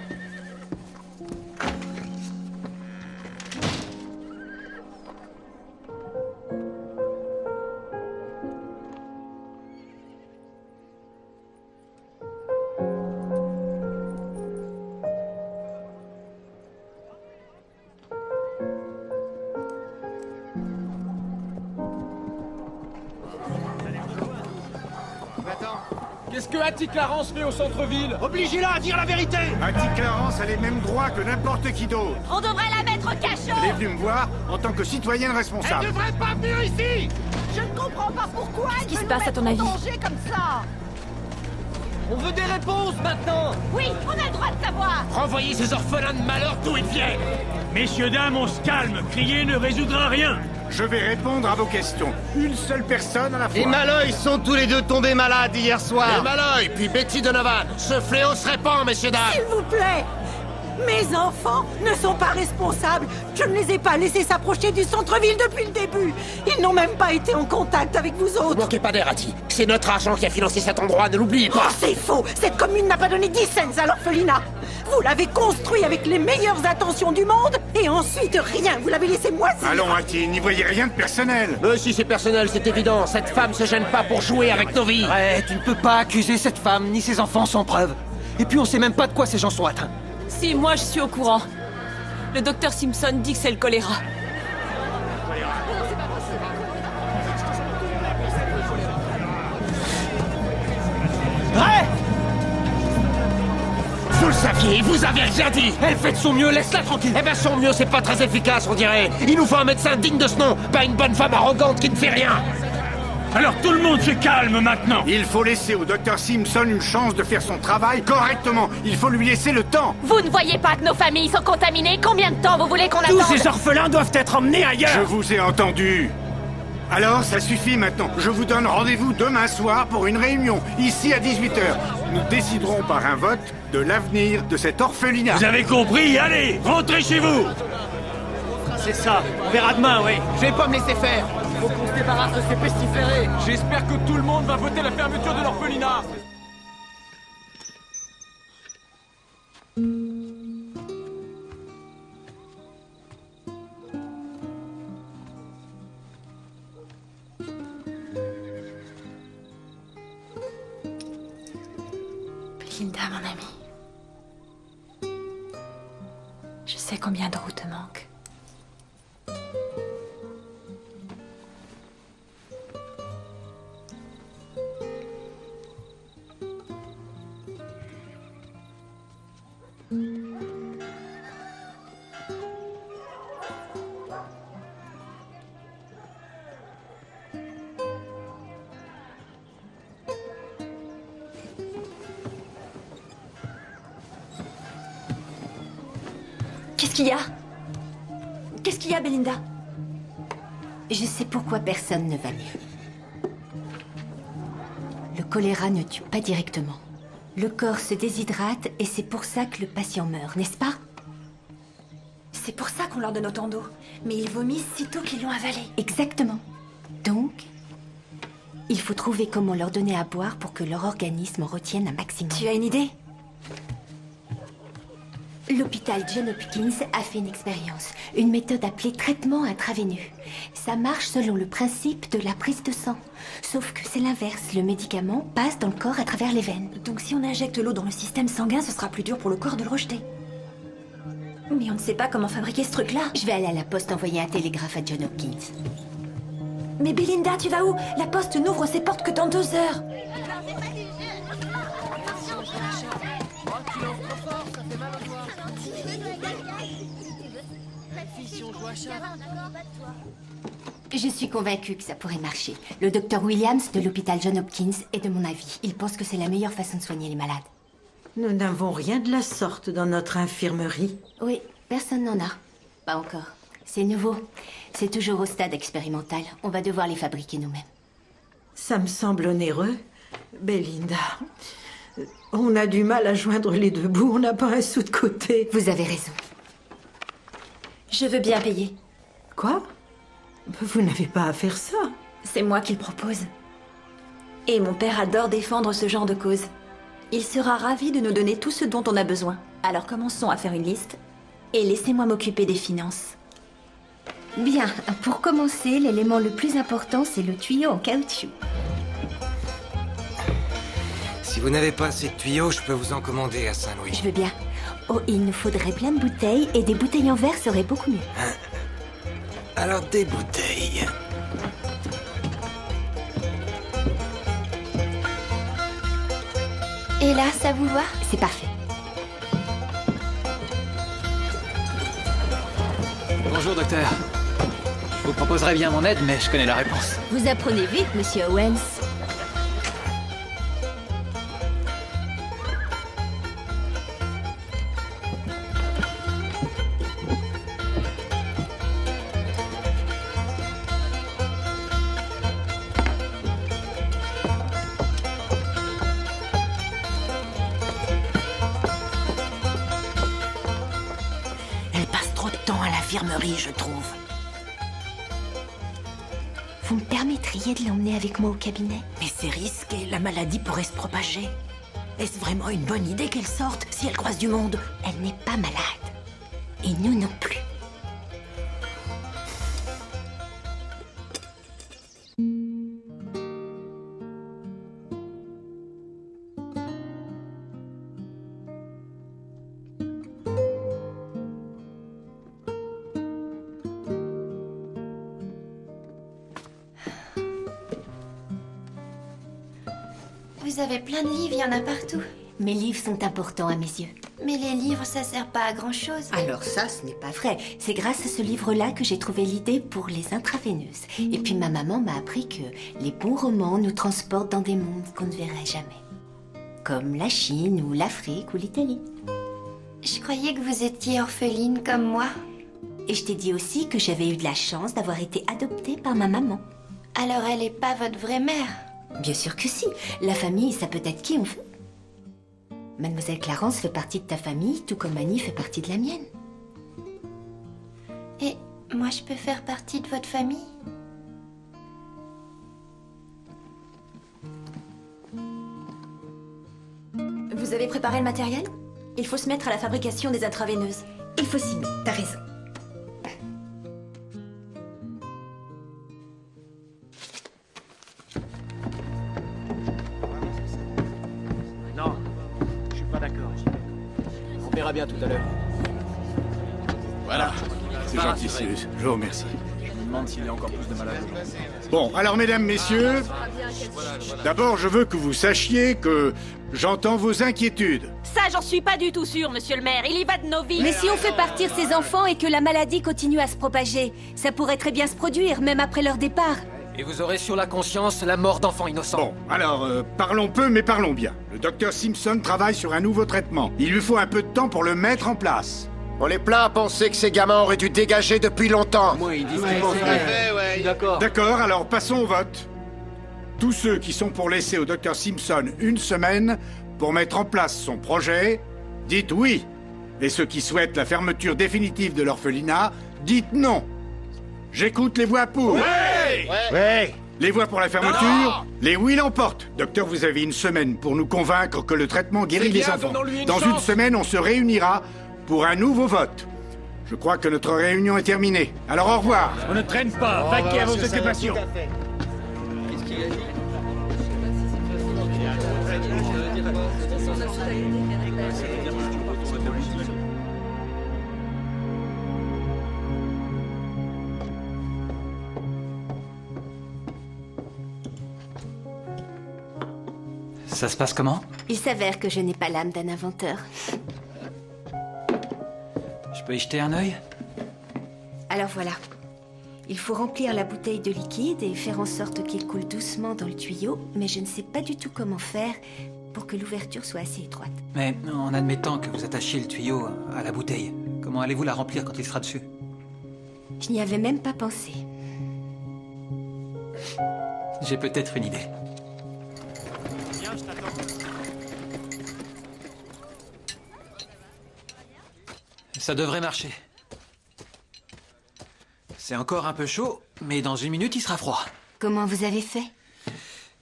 Qu'est-ce que Hattie Clarence fait au centre-ville? Obligez-la à dire la vérité! Hattie Clarence a les mêmes droits que n'importe qui d'autre. On devrait la mettre au cachot! Elle est venue me voir en tant que citoyenne responsable. Elle devrait pas venir ici! Je ne comprends pas pourquoi Qu'est-ce qui se passe à ton avis? comme ça! On veut des réponses maintenant! Oui, on a le droit de savoir! Renvoyez ces orphelins de malheur d'où ils viennent! Messieurs, dames, on se calme. Crier ne résoudra rien. Je vais répondre à vos questions. Une seule personne à la fois. Les Malloy sont tous les deux tombés malades hier soir. Les Malloy, puis Betty Donovan. Ce fléau se répand, messieurs, dames. S'il vous plaît! Mes enfants ne sont pas responsables. Je ne les ai pas laissés s'approcher du centre-ville depuis le début. Ils n'ont même pas été en contact avec vous autres. Ne manquez pas d'air, Hattie. C'est notre argent qui a financé cet endroit, ne l'oubliez pas. Oh, c'est faux! Cette commune n'a pas donné 10 cents à l'orphelinat. Vous l'avez construit avec les meilleures intentions du monde, et ensuite rien, vous l'avez laissé moisir. Allons, Hattie, n'y voyez rien de personnel. Mais si c'est personnel, c'est évident. Cette femme se gêne pas pour jouer avec nos vies. Ouais, tu ne peux pas accuser cette femme ni ses enfants sans preuve. Et puis on sait même pas de quoi ces gens sont atteints. Si, moi je suis au courant. Le docteur Simpson dit que c'est le choléra. Ouais! Vous le saviez, vous avez rien dit. Elle fait de son mieux, laisse-la tranquille. Eh ben son mieux, c'est pas très efficace, on dirait. Il nous faut un médecin digne de ce nom, pas une bonne femme arrogante qui ne fait rien. Alors tout le monde se calme maintenant. Il faut laisser au docteur Simpson une chance de faire son travail correctement. Il faut lui laisser le temps. Vous ne voyez pas que nos familles sont contaminées? Combien de temps vous voulez qu'on attende? Tous ces orphelins doivent être emmenés ailleurs. Je vous ai entendu. Alors, ça suffit maintenant. Je vous donne rendez-vous demain soir pour une réunion, ici à 18h. Nous déciderons par un vote de l'avenir de cet orphelinat. Vous avez compris? Allez, rentrez chez vous. C'est ça, on verra demain, oui. Je vais pas me laisser faire. Faut qu'on se débarrasse de ces pestiférés. J'espère que tout le monde va voter la fermeture de l'orphelinat. Belinda, mon amie. Je sais combien de routes te manquent. Qu'est-ce qu'il y a? Qu'est-ce qu'il y a, Belinda? Je sais pourquoi personne ne va mieux. Le choléra ne tue pas directement. Le corps se déshydrate et c'est pour ça que le patient meurt, n'est-ce pas? C'est pour ça qu'on leur donne autant d'eau. Mais ils vomissent sitôt qu'ils l'ont avalé. Exactement. Donc, il faut trouver comment leur donner à boire pour que leur organisme en retienne un maximum. Tu as une idée? L'hôpital John Hopkins a fait une expérience, une méthode appelée traitement intraveineux. Ça marche selon le principe de la prise de sang. Sauf que c'est l'inverse, le médicament passe dans le corps à travers les veines. Donc si on injecte l'eau dans le système sanguin, ce sera plus dur pour le corps de le rejeter. Mais on ne sait pas comment fabriquer ce truc-là. Je vais aller à la poste envoyer un télégraphe à John Hopkins. Mais Belinda, tu vas où? La poste n'ouvre ses portes que dans 2 heures. Je suis convaincue que ça pourrait marcher. Le docteur Williams de l'hôpital John Hopkins est de mon avis. Il pense que c'est la meilleure façon de soigner les malades. Nous n'avons rien de la sorte dans notre infirmerie. Oui, personne n'en a. Pas encore. C'est nouveau. C'est toujours au stade expérimental. On va devoir les fabriquer nous-mêmes. Ça me semble onéreux. Belinda, on a du mal à joindre les deux bouts. On n'a pas un sou de côté. Vous avez raison. Je veux bien payer. Quoi? Vous n'avez pas à faire ça. C'est moi qui le propose. Et mon père adore défendre ce genre de cause. Il sera ravi de nous donner tout ce dont on a besoin. Alors commençons à faire une liste et laissez-moi m'occuper des finances. Bien, pour commencer, l'élément le plus important, c'est le tuyau en caoutchouc. Si vous n'avez pas assez de tuyaux, je peux vous en commander à Saint-Louis. Je veux bien. Oh, il nous faudrait plein de bouteilles et des bouteilles en verre seraient beaucoup mieux. Alors des bouteilles. Et là, ça vous va? C'est parfait. Bonjour, docteur. Je vous proposerais bien mon aide, mais je connais la réponse. Vous apprenez vite, monsieur Owens. Je trouve. Vous me permettriez de l'emmener avec moi au cabinet? Mais c'est risqué, la maladie pourrait se propager. Est-ce vraiment une bonne idée qu'elle sorte si elle croise du monde? Elle n'est pas malade. Et nous non plus. Vous avez plein de livres, il y en a partout. Mes livres sont importants à mes yeux. Mais les livres, ça sert pas à grand-chose. Alors ça, ce n'est pas vrai. C'est grâce à ce livre-là que j'ai trouvé l'idée pour les intraveineuses. Et puis ma maman m'a appris que les bons romans nous transportent dans des mondes qu'on ne verrait jamais. Comme la Chine, ou l'Afrique, ou l'Italie. Je croyais que vous étiez orpheline comme moi. Et je t'ai dit aussi que j'avais eu de la chance d'avoir été adoptée par ma maman. Alors elle n'est pas votre vraie mère? Bien sûr que si. La famille, ça peut être qui on veut. Mademoiselle Clarence fait partie de ta famille, tout comme Annie fait partie de la mienne. Et moi, je peux faire partie de votre famille? Vous avez préparé le matériel? Il faut se mettre à la fabrication des intraveineuses. Il faut s'y mettre, t'as raison. Non, je suis pas d'accord. On verra bien tout à l'heure. Voilà. C'est gentil, je vous remercie. Je me demande s'il y a encore plus de malades. Bon, alors mesdames, messieurs, d'abord je veux que vous sachiez que j'entends vos inquiétudes. Ça, j'en suis pas du tout sûre, monsieur le maire. Il y va de nos vies. Mais si on fait partir ces enfants et que la maladie continue à se propager, ça pourrait très bien se produire, même après leur départ. Et vous aurez sur la conscience la mort d'enfants innocents. Bon, alors, parlons peu, mais parlons bien. Le docteur Simpson travaille sur un nouveau traitement. Il lui faut un peu de temps pour le mettre en place. On est plein à penser que ces gamins auraient dû dégager depuis longtemps. Moi, ils disent qu'ils pensent vrai. D'accord. D'accord, alors passons au vote. Tous ceux qui sont pour laisser au docteur Simpson une semaine pour mettre en place son projet, dites oui. Et ceux qui souhaitent la fermeture définitive de l'orphelinat, dites non. J'écoute les voix pour. Ouais. Les voix pour la fermeture, les oui l'emportent. Docteur, vous avez une semaine pour nous convaincre que le traitement guérit les enfants. Dans une semaine, on se réunira pour un nouveau vote. Je crois que notre réunion est terminée. Alors au revoir. On ne traîne pas. Vaquez à vos occupations. Ça se passe comment? Il s'avère que je n'ai pas l'âme d'un inventeur. Je peux y jeter un œil? Alors voilà. Il faut remplir la bouteille de liquide et faire en sorte qu'il coule doucement dans le tuyau, mais je ne sais pas du tout comment faire pour que l'ouverture soit assez étroite. Mais en admettant que vous attachiez le tuyau à la bouteille, comment allez-vous la remplir quand il sera dessus? Je n'y avais même pas pensé. J'ai peut-être une idée. Viens, je t'attends. Ça devrait marcher. C'est encore un peu chaud, mais dans une minute, il sera froid. Comment vous avez fait?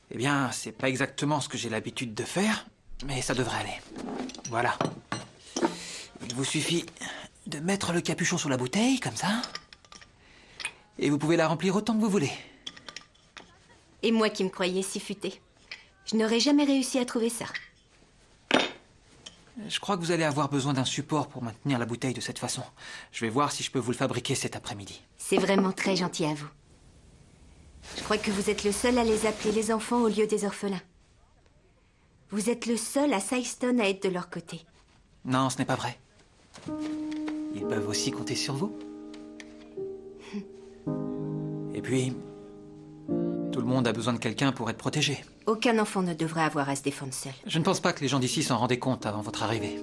Eh bien, c'est pas exactement ce que j'ai l'habitude de faire, mais ça devrait aller. Voilà. Il vous suffit de mettre le capuchon sur la bouteille, comme ça. Et vous pouvez la remplir autant que vous voulez. Et moi qui me croyais si futé. Je n'aurais jamais réussi à trouver ça. Je crois que vous allez avoir besoin d'un support pour maintenir la bouteille de cette façon. Je vais voir si je peux vous le fabriquer cet après-midi. C'est vraiment très gentil à vous. Je crois que vous êtes le seul à les appeler les enfants au lieu des orphelins. Vous êtes le seul à Syston à être de leur côté. Non, ce n'est pas vrai. Ils peuvent aussi compter sur vous. Et puis, tout le monde a besoin de quelqu'un pour être protégé. Aucun enfant ne devrait avoir à se défendre seul. Je ne pense pas que les gens d'ici s'en rendaient compte avant votre arrivée.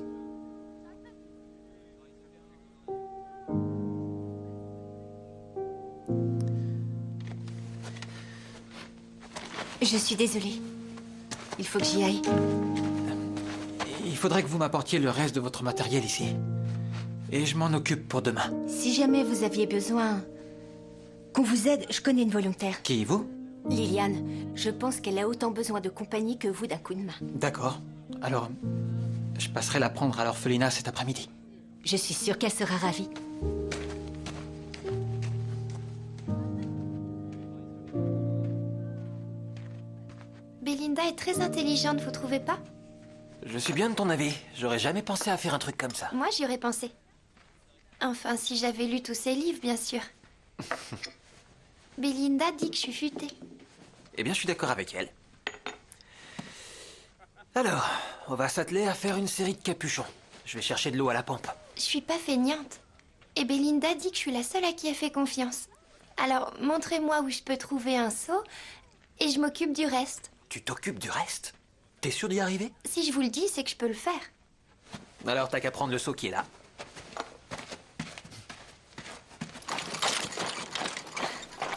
Je suis désolée. Il faut que j'y aille. Il faudrait que vous m'apportiez le reste de votre matériel ici. Et je m'en occupe pour demain. Si jamais vous aviez besoin qu'on vous aide, je connais une volontaire. Qui, vous? Liliane. Je pense qu'elle a autant besoin de compagnie que vous d'un coup de main. D'accord. Alors, je passerai la prendre à l'orphelinat cet après-midi. Je suis sûre qu'elle sera ravie. Belinda est très intelligente, vous trouvez pas? Je suis bien de ton avis. J'aurais jamais pensé à faire un truc comme ça. Moi, j'y aurais pensé. Enfin, si j'avais lu tous ses livres, bien sûr. Belinda dit que je suis futée. Eh bien, je suis d'accord avec elle. Alors, on va s'atteler à faire une série de capuchons. Je vais chercher de l'eau à la pompe. Je suis pas feignante. Et Belinda dit que je suis la seule à qui elle fait confiance. Alors, montrez-moi où je peux trouver un seau et je m'occupe du reste. Tu t'occupes du reste? T'es sûr d'y arriver? Si je vous le dis, c'est que je peux le faire. Alors t'as qu'à prendre le seau qui est là.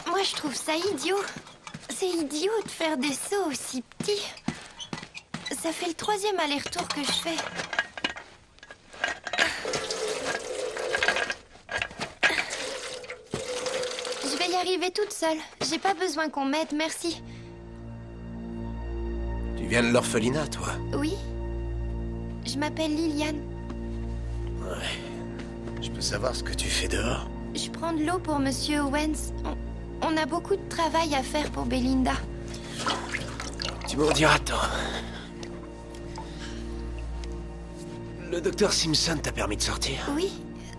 Moi, je trouve ça idiot. C'est idiot de faire des sauts aussi petits. Ça fait le 3e aller-retour que je fais. Je vais y arriver toute seule. J'ai pas besoin qu'on m'aide, merci. Tu viens de l'orphelinat, toi? Oui. Je m'appelle Liliane. Ouais. Je peux savoir ce que tu fais dehors? Je prends de l'eau pour Monsieur Owens. On a beaucoup de travail à faire pour Belinda. Tu m'en diras tant. Le docteur Simpson t'a permis de sortir? Oui.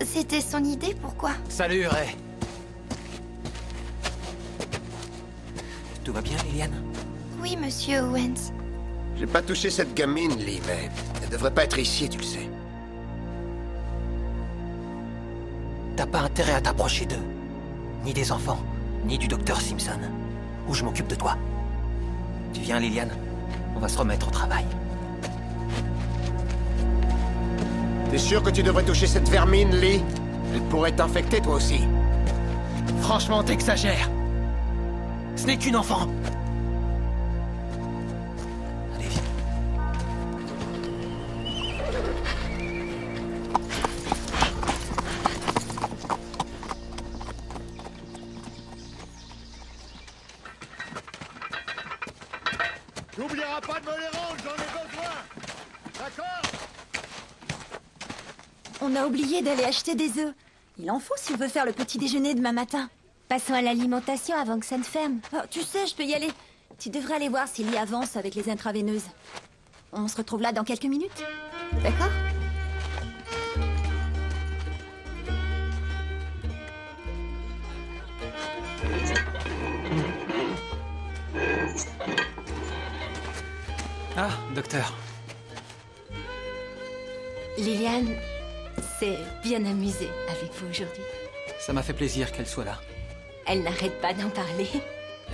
C'était son idée, pourquoi? Salut, Ray. Tout va bien, Liliane? Oui, Monsieur Owens. J'ai pas touché cette gamine, Lee, mais elle devrait pas être ici, tu le sais. T'as pas intérêt à t'approcher d'eux. Ni des enfants, ni du docteur Simpson. Ou je m'occupe de toi. Tu viens, Liliane? On va se remettre au travail. T'es sûr que tu devrais toucher cette vermine, Lee? Elle pourrait t'infecter, toi aussi. Franchement, t'exagères. Ce n'est qu'une enfant. Allez, viens. N'oublieras pas de me les rendre, j'en ai besoin. D'accord? On a oublié d'aller acheter des œufs. Il en faut si on veut faire le petit déjeuner demain matin. Passons à l'alimentation avant que ça ne ferme. Oh, tu sais, je peux y aller. Tu devrais aller voir s'il y avance avec les intraveineuses. On se retrouve là dans quelques minutes. D'accord? Ah, docteur. Liliane s'est bien amusée avec vous aujourd'hui. Ça m'a fait plaisir qu'elle soit là. Elle n'arrête pas d'en parler.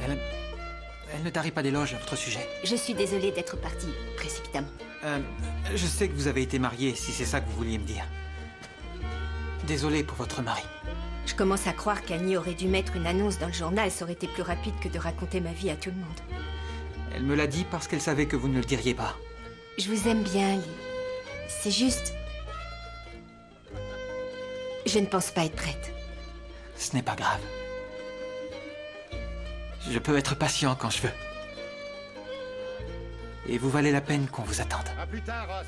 Elle ne tarit pas d'éloges à votre sujet. Je suis désolée d'être partie précipitamment. Je sais que vous avez été mariée, si c'est ça que vous vouliez me dire. Désolé pour votre mari. Je commence à croire qu'Annie aurait dû mettre une annonce dans le journal. Ça aurait été plus rapide que de raconter ma vie à tout le monde. Elle me l'a dit parce qu'elle savait que vous ne le diriez pas. Je vous aime bien, Lee. C'est juste... Je ne pense pas être prête. Ce n'est pas grave. Je peux être patient quand je veux. Et vous valez la peine qu'on vous attende. À plus tard, Ross.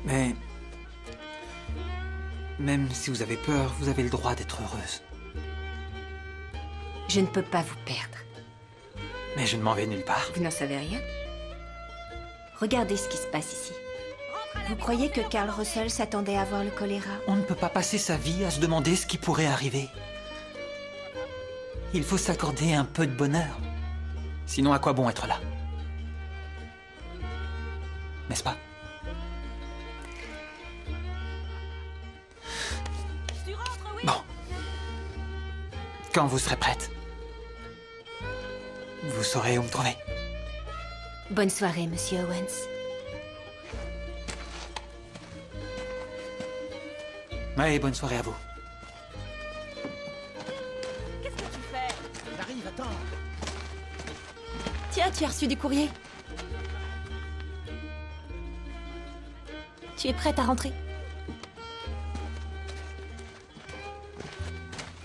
Mais... même si vous avez peur, vous avez le droit d'être heureuse. Je ne peux pas vous perdre. Mais je ne m'en vais nulle part. Vous n'en savez rien? Regardez ce qui se passe ici. Vous croyez que Carl Russell s'attendait à voir le choléra? On ne peut pas passer sa vie à se demander ce qui pourrait arriver. Il faut s'accorder un peu de bonheur. Sinon, à quoi bon être là? N'est-ce pas? Bon. Quand vous serez prête, vous saurez où me trouver. Bonne soirée, Monsieur Owens. Oui, bonne soirée à vous. Qu'est-ce que tu fais? J'arrive, attends. Tiens, tu as reçu du courrier. Tu es prête à rentrer?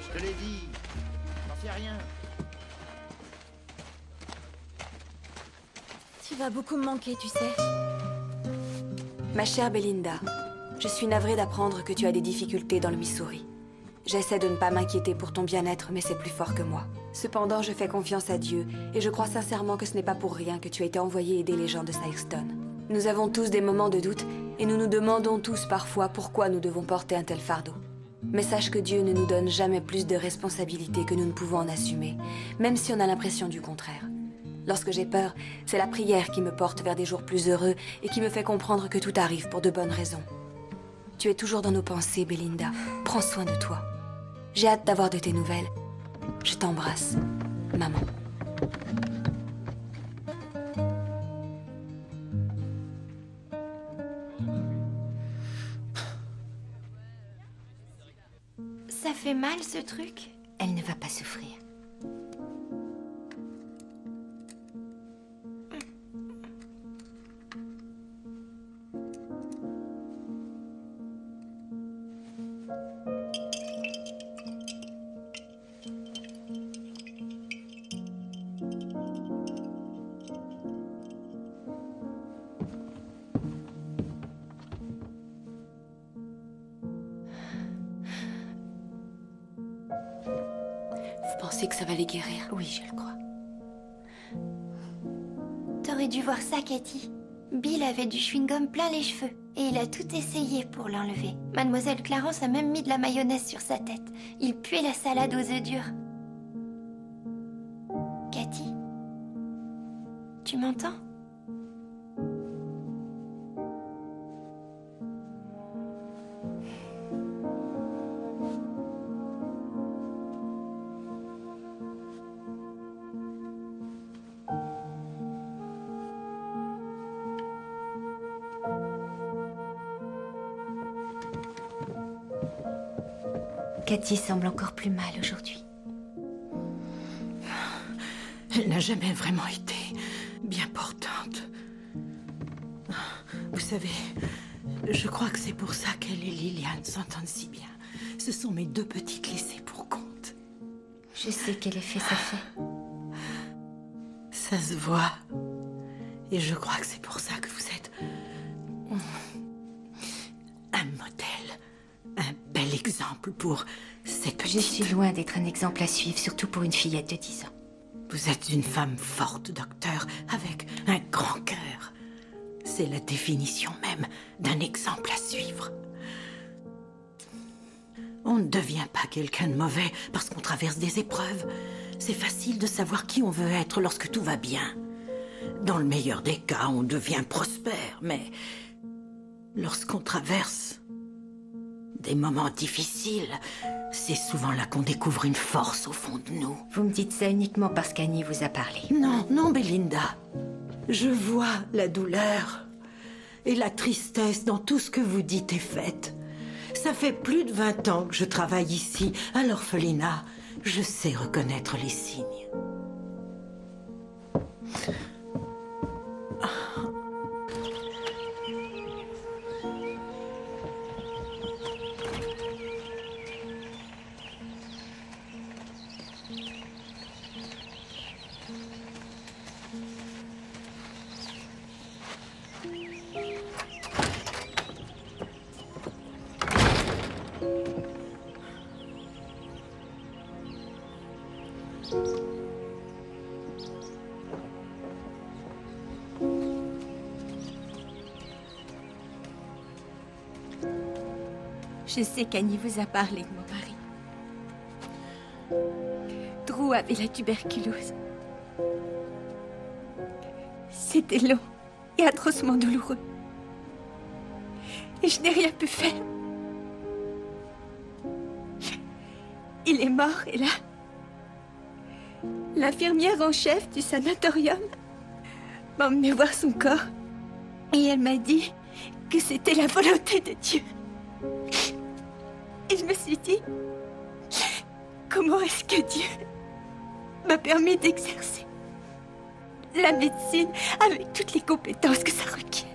Je te l'ai dit. J'en sais rien. Tu vas beaucoup me manquer, tu sais. Ma chère Belinda, je suis navrée d'apprendre que tu as des difficultés dans le Missouri. J'essaie de ne pas m'inquiéter pour ton bien-être, mais c'est plus fort que moi. Cependant, je fais confiance à Dieu, et je crois sincèrement que ce n'est pas pour rien que tu as été envoyé aider les gens de Sikeston. Nous avons tous des moments de doute, et nous nous demandons tous parfois pourquoi nous devons porter un tel fardeau. Mais sache que Dieu ne nous donne jamais plus de responsabilités que nous ne pouvons en assumer, même si on a l'impression du contraire. Lorsque j'ai peur, c'est la prière qui me porte vers des jours plus heureux et qui me fait comprendre que tout arrive pour de bonnes raisons. Tu es toujours dans nos pensées, Belinda. Prends soin de toi. J'ai hâte d'avoir de tes nouvelles. Je t'embrasse, maman. Ça fait mal, ce truc? Elle ne va pas souffrir. Vous pensez que ça va les guérir? Oui, je le crois. T'aurais dû voir ça, Cathy. Bill avait du chewing-gum plein les cheveux, et il a tout essayé pour l'enlever. Mademoiselle Clarence a même mis de la mayonnaise sur sa tête. Il puait la salade aux œufs durs. Cathy? Tu m'entends? Cathy semble encore plus mal aujourd'hui. Elle n'a jamais vraiment été bien portante. Vous savez, je crois que c'est pour ça qu'elle et Liliane s'entendent si bien. Ce sont mes deux petites laissées pour compte. Je sais quel effet ça fait. Ça se voit. Et je crois que c'est pour ça que vous êtes un modèle, un bel exemple pour cette petite... Je suis loin d'être un exemple à suivre, surtout pour une fillette de 10 ans. Vous êtes une femme forte, docteur, avec un grand cœur. C'est la définition même d'un exemple à suivre. On ne devient pas quelqu'un de mauvais parce qu'on traverse des épreuves. C'est facile de savoir qui on veut être lorsque tout va bien. Dans le meilleur des cas, on devient prospère, mais lorsqu'on traverse des moments difficiles, c'est souvent là qu'on découvre une force au fond de nous. Vous me dites ça uniquement parce qu'Annie vous a parlé. Non, non, Belinda. Je vois la douleur et la tristesse dans tout ce que vous dites et faites. Ça fait plus de 20 ans que je travaille ici, à l'orphelinat. Je sais reconnaître les signes. Je sais qu'Annie vous a parlé de mon mari. Drew avait la tuberculose. C'était long et atrocement douloureux. Et je n'ai rien pu faire. Il est mort et là, l'infirmière en chef du sanatorium m'a emmené voir son corps. Et elle m'a dit que c'était la volonté de Dieu. Et je me suis dit, comment est-ce que Dieu m'a permis d'exercer la médecine avec toutes les compétences que ça requiert?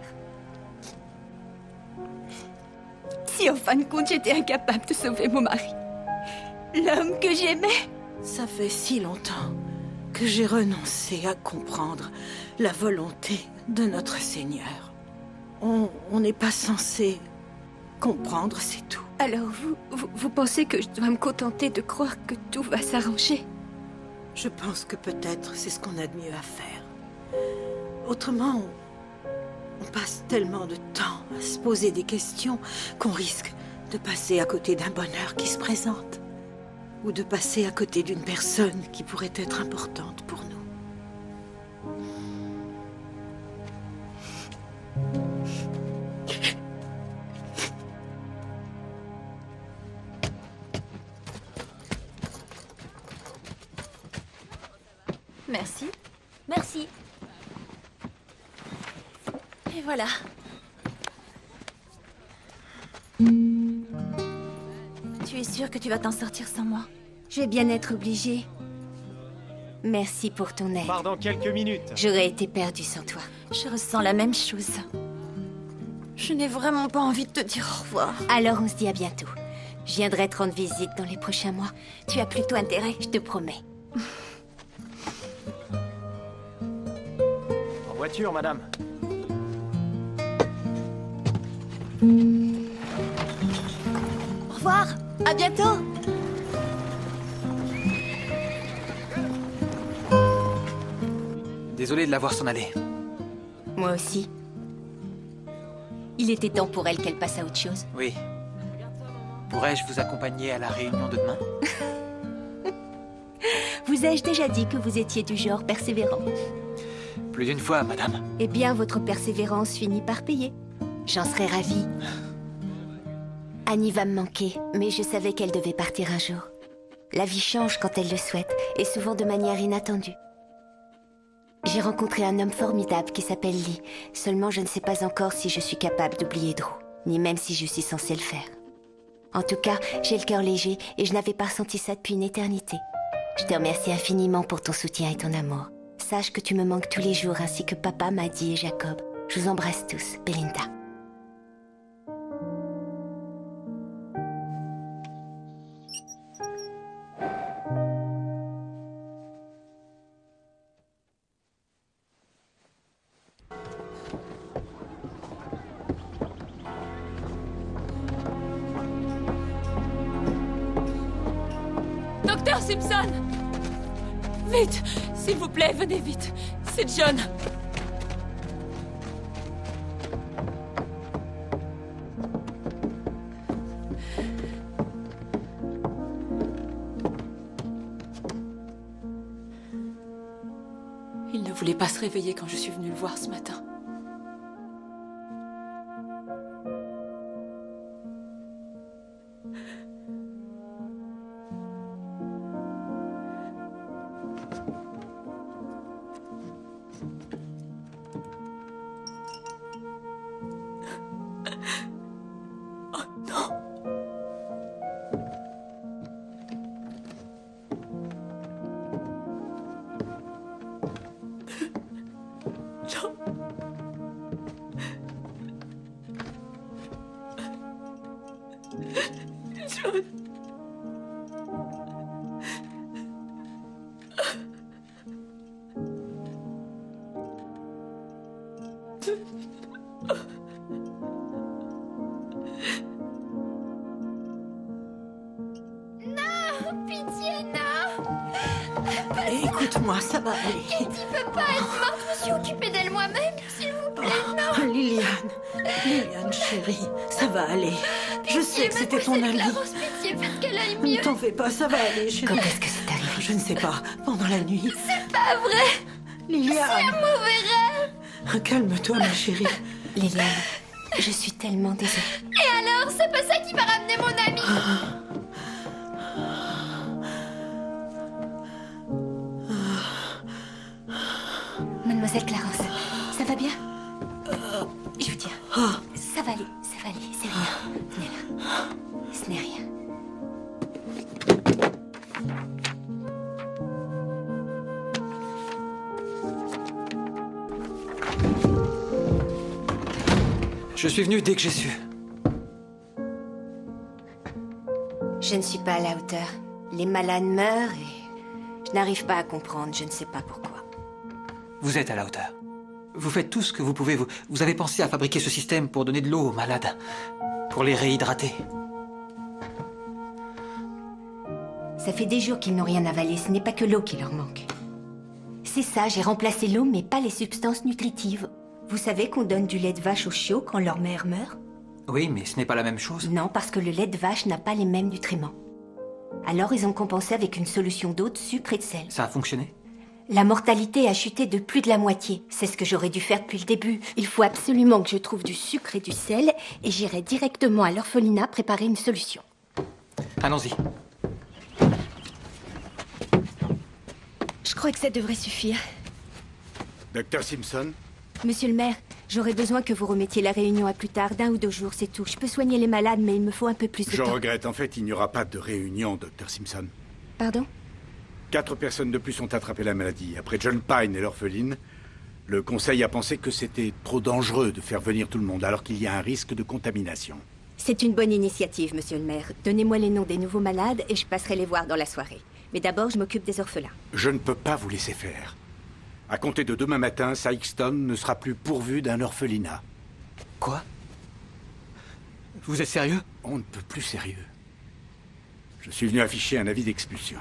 Si en fin de compte j'étais incapable de sauver mon mari, l'homme que j'aimais. Ça fait si longtemps que j'ai renoncé à comprendre la volonté de notre Seigneur. On n'est pas censé comprendre, c'est tout. Alors vous pensez que je dois me contenter de croire que tout va s'arranger? Je pense que peut-être c'est ce qu'on a de mieux à faire. Autrement, on passe tellement de temps à se poser des questions qu'on risque de passer à côté d'un bonheur qui se présente. Ou de passer à côté d'une personne qui pourrait être importante pour nous. Merci. Merci. Et voilà. Tu es sûre que tu vas t'en sortir sans moi? Je vais bien être obligée. Merci pour ton aide. Part dans quelques minutes. J'aurais été perdue sans toi. Je ressens la même chose. Je n'ai vraiment pas envie de te dire au revoir. Alors on se dit à bientôt. Je viendrai te rendre visite dans les prochains mois. Tu as plutôt intérêt, je te promets. En voiture, madame. Au revoir. À bientôt. Désolé de la voir s'en aller. Moi aussi. Il était temps pour elle qu'elle passe à autre chose. Oui. Pourrais-je vous accompagner à la réunion de demain? Vous ai-je déjà dit que vous étiez du genre persévérant? Plus d'une fois, madame. Eh bien, votre persévérance finit par payer. J'en serais ravie. Annie va me manquer, mais je savais qu'elle devait partir un jour. La vie change quand elle le souhaite, et souvent de manière inattendue. J'ai rencontré un homme formidable qui s'appelle Lee. Seulement, je ne sais pas encore si je suis capable d'oublier Drew, ni même si je suis censée le faire. En tout cas, j'ai le cœur léger et je n'avais pas ressenti ça depuis une éternité. Je te remercie infiniment pour ton soutien et ton amour. Sache que tu me manques tous les jours, ainsi que papa, Maddie et Jacob. Je vous embrasse tous, Belinda. Docteur Simpson! Vite! S'il vous plaît, venez vite. C'est John. Il ne voulait pas se réveiller quand je suis venue le voir ce matin. Écoute-moi, ça va aller. Kitty peut pas être morte. Je me suis occupée d'elle moi-même, s'il vous plaît, non. Liliane, chérie, ça va aller. Je sais que c'était ton ami. Pitié, faites qu'elle aille mieux. Ne t'en fais pas, ça va aller, chérie. Quand est-ce que c'est arrivé? Je ne sais pas. Pendant la nuit. C'est pas vrai. Liliane. C'est un mauvais rêve. Calme-toi, ma chérie. Liliane, je suis tellement désolée. Et alors, c'est pas ça qui va ramener mon ami. Mademoiselle Clarence, ça va bien? Je veux dire, ça va aller, c'est rien. Venez là, ce n'est rien. Je suis venu dès que j'ai su. Je ne suis pas à la hauteur. Les malades meurent et je n'arrive pas à comprendre, je ne sais pas pourquoi. Vous êtes à la hauteur. Vous faites tout ce que vous pouvez. Vous avez pensé à fabriquer ce système pour donner de l'eau aux malades, pour les réhydrater. Ça fait des jours qu'ils n'ont rien avalé, ce n'est pas que l'eau qui leur manque. C'est ça, j'ai remplacé l'eau, mais pas les substances nutritives. Vous savez qu'on donne du lait de vache aux chiots quand leur mère meurt? Oui, mais ce n'est pas la même chose. Non, parce que le lait de vache n'a pas les mêmes nutriments. Alors ils ont compensé avec une solution d'eau, de sucre et de sel. Ça a fonctionné? La mortalité a chuté de plus de la moitié. C'est ce que j'aurais dû faire depuis le début. Il faut absolument que je trouve du sucre et du sel et j'irai directement à l'orphelinat préparer une solution. Allons-y. Je Je crois que ça devrait suffire. Docteur Simpson? Monsieur le maire, j'aurais besoin que vous remettiez la réunion à plus tard, d'1 ou 2 jours, c'est tout. Je peux soigner les malades, mais il me faut un peu plus de Je temps. regrette, en fait, il n'y aura pas de réunion, Docteur Simpson. Pardon? 4 personnes de plus ont attrapé la maladie. Après John Pine et l'orpheline, le conseil a pensé que c'était trop dangereux de faire venir tout le monde, alors qu'il y a un risque de contamination. C'est une bonne initiative, monsieur le maire. Donnez-moi les noms des nouveaux malades et je passerai les voir dans la soirée. Mais d'abord, je m'occupe des orphelins. Je ne peux pas vous laisser faire. À compter de demain matin, Sykeston ne sera plus pourvu d'un orphelinat. Quoi? Vous êtes sérieux? On ne peut plus sérieux. Je suis venu afficher un avis d'expulsion.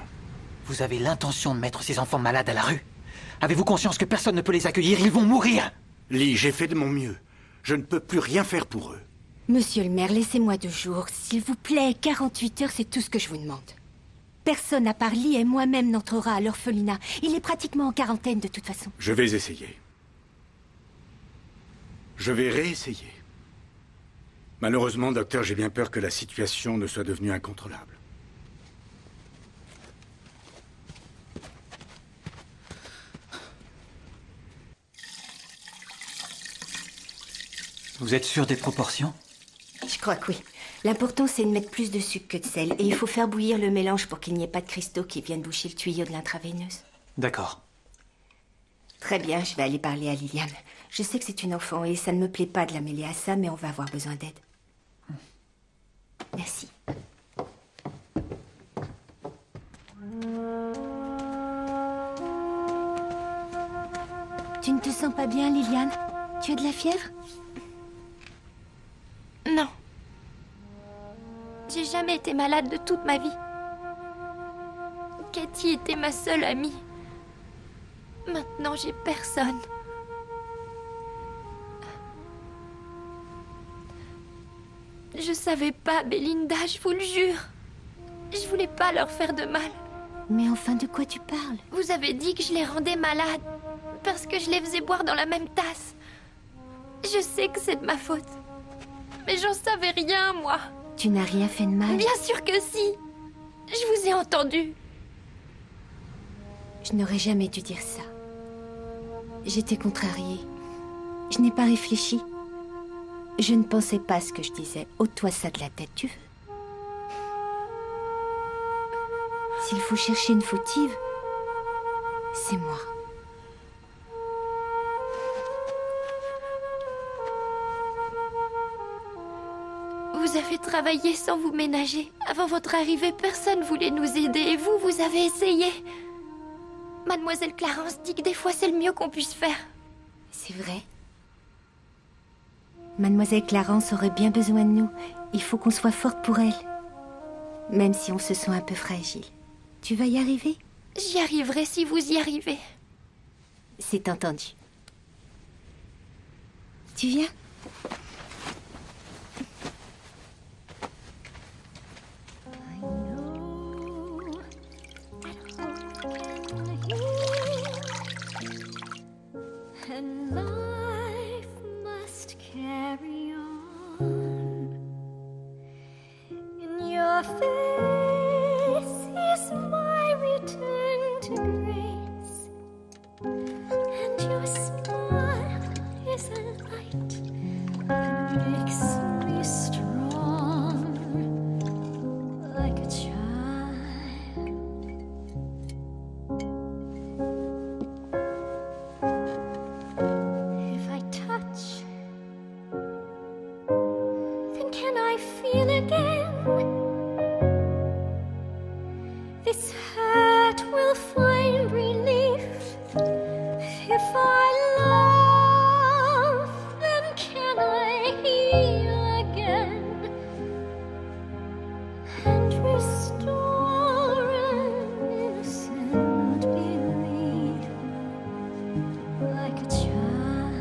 Vous avez l'intention de mettre ces enfants malades à la rue? Avez-vous conscience que personne ne peut les accueillir? Ils vont mourir! Lee, j'ai fait de mon mieux. Je ne peux plus rien faire pour eux. Monsieur le maire, laissez-moi 2 jours. S'il vous plaît, 48 heures, c'est tout ce que je vous demande. Personne à part Lee et moi-même n'entrera à l'orphelinat. Il est pratiquement en quarantaine de toute façon. Je vais essayer. Je vais réessayer. Malheureusement, docteur, j'ai bien peur que la situation ne soit devenue incontrôlable. Vous êtes sûr des proportions? Je crois que oui. L'important, c'est de mettre plus de sucre que de sel. Et il faut faire bouillir le mélange pour qu'il n'y ait pas de cristaux qui viennent boucher le tuyau de l'intraveineuse. D'accord. Très bien, je vais aller parler à Liliane. Je sais que c'est une enfant et ça ne me plaît pas de la mêler à ça, mais on va avoir besoin d'aide. Merci. Tu ne te sens pas bien, Liliane? Tu as de la fièvre? Non. J'ai jamais été malade de toute ma vie. Katie était ma seule amie. Maintenant, j'ai personne. Je savais pas, Belinda, je vous le jure. Je voulais pas leur faire de mal. Mais enfin, de quoi tu parles? Vous avez dit que je les rendais malades parce que je les faisais boire dans la même tasse. Je sais que c'est de ma faute. Mais j'en savais rien, moi. Tu n'as rien fait de mal. Bien sûr que si. Je vous ai entendu. Je n'aurais jamais dû dire ça. J'étais contrariée. Je n'ai pas réfléchi. Je ne pensais pas à ce que je disais. Ôte-toi ça de la tête, tu veux? S'il faut chercher une fautive, c'est moi. Vous avez travaillé sans vous ménager. Avant votre arrivée, personne ne voulait nous aider. Et vous, vous avez essayé. Mademoiselle Clarence dit que des fois, c'est le mieux qu'on puisse faire. C'est vrai. Mademoiselle Clarence aurait bien besoin de nous. Il faut qu'on soit forte pour elle. Même si on se sent un peu fragile. Tu vas y arriver? J'y arriverai si vous y arrivez. C'est entendu. Tu viens? And life must carry on. In your face is my return to grace, and your smile is a light that makes me strong, like a child. If I touch, then can I feel again? This hurt will find relief. If I love, then can I heal again and restore an innocent belief, like a child.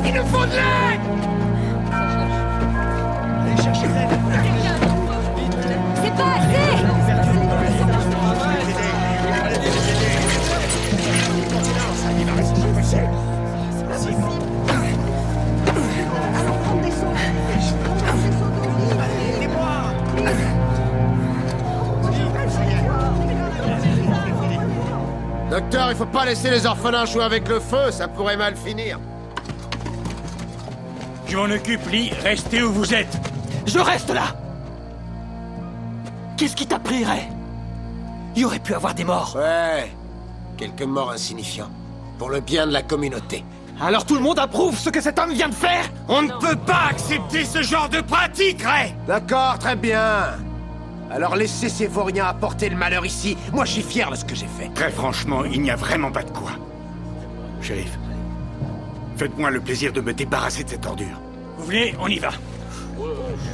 Il nous faut de l'aide! Allez chercher de l'aide. C'est pas assez! Docteur, il faut pas laisser les orphelins jouer avec le feu, ça pourrait mal finir. Je m'en occupe, Lee. Restez où vous êtes. Je reste là! Qu'est-ce qui t'a pris, Ray? Il aurait pu avoir des morts. Ouais, quelques morts insignifiants. Pour le bien de la communauté. Alors tout le monde approuve ce que cet homme vient de faire? On ne peut pas accepter ce genre de pratique, Ray. D'accord, très bien. Alors laissez ces vauriens apporter le malheur ici. Moi, je suis fier de ce que j'ai fait. Très franchement, il n'y a vraiment pas de quoi. Shérif, faites-moi le plaisir de me débarrasser de cette ordure. Vous voulez, on y va.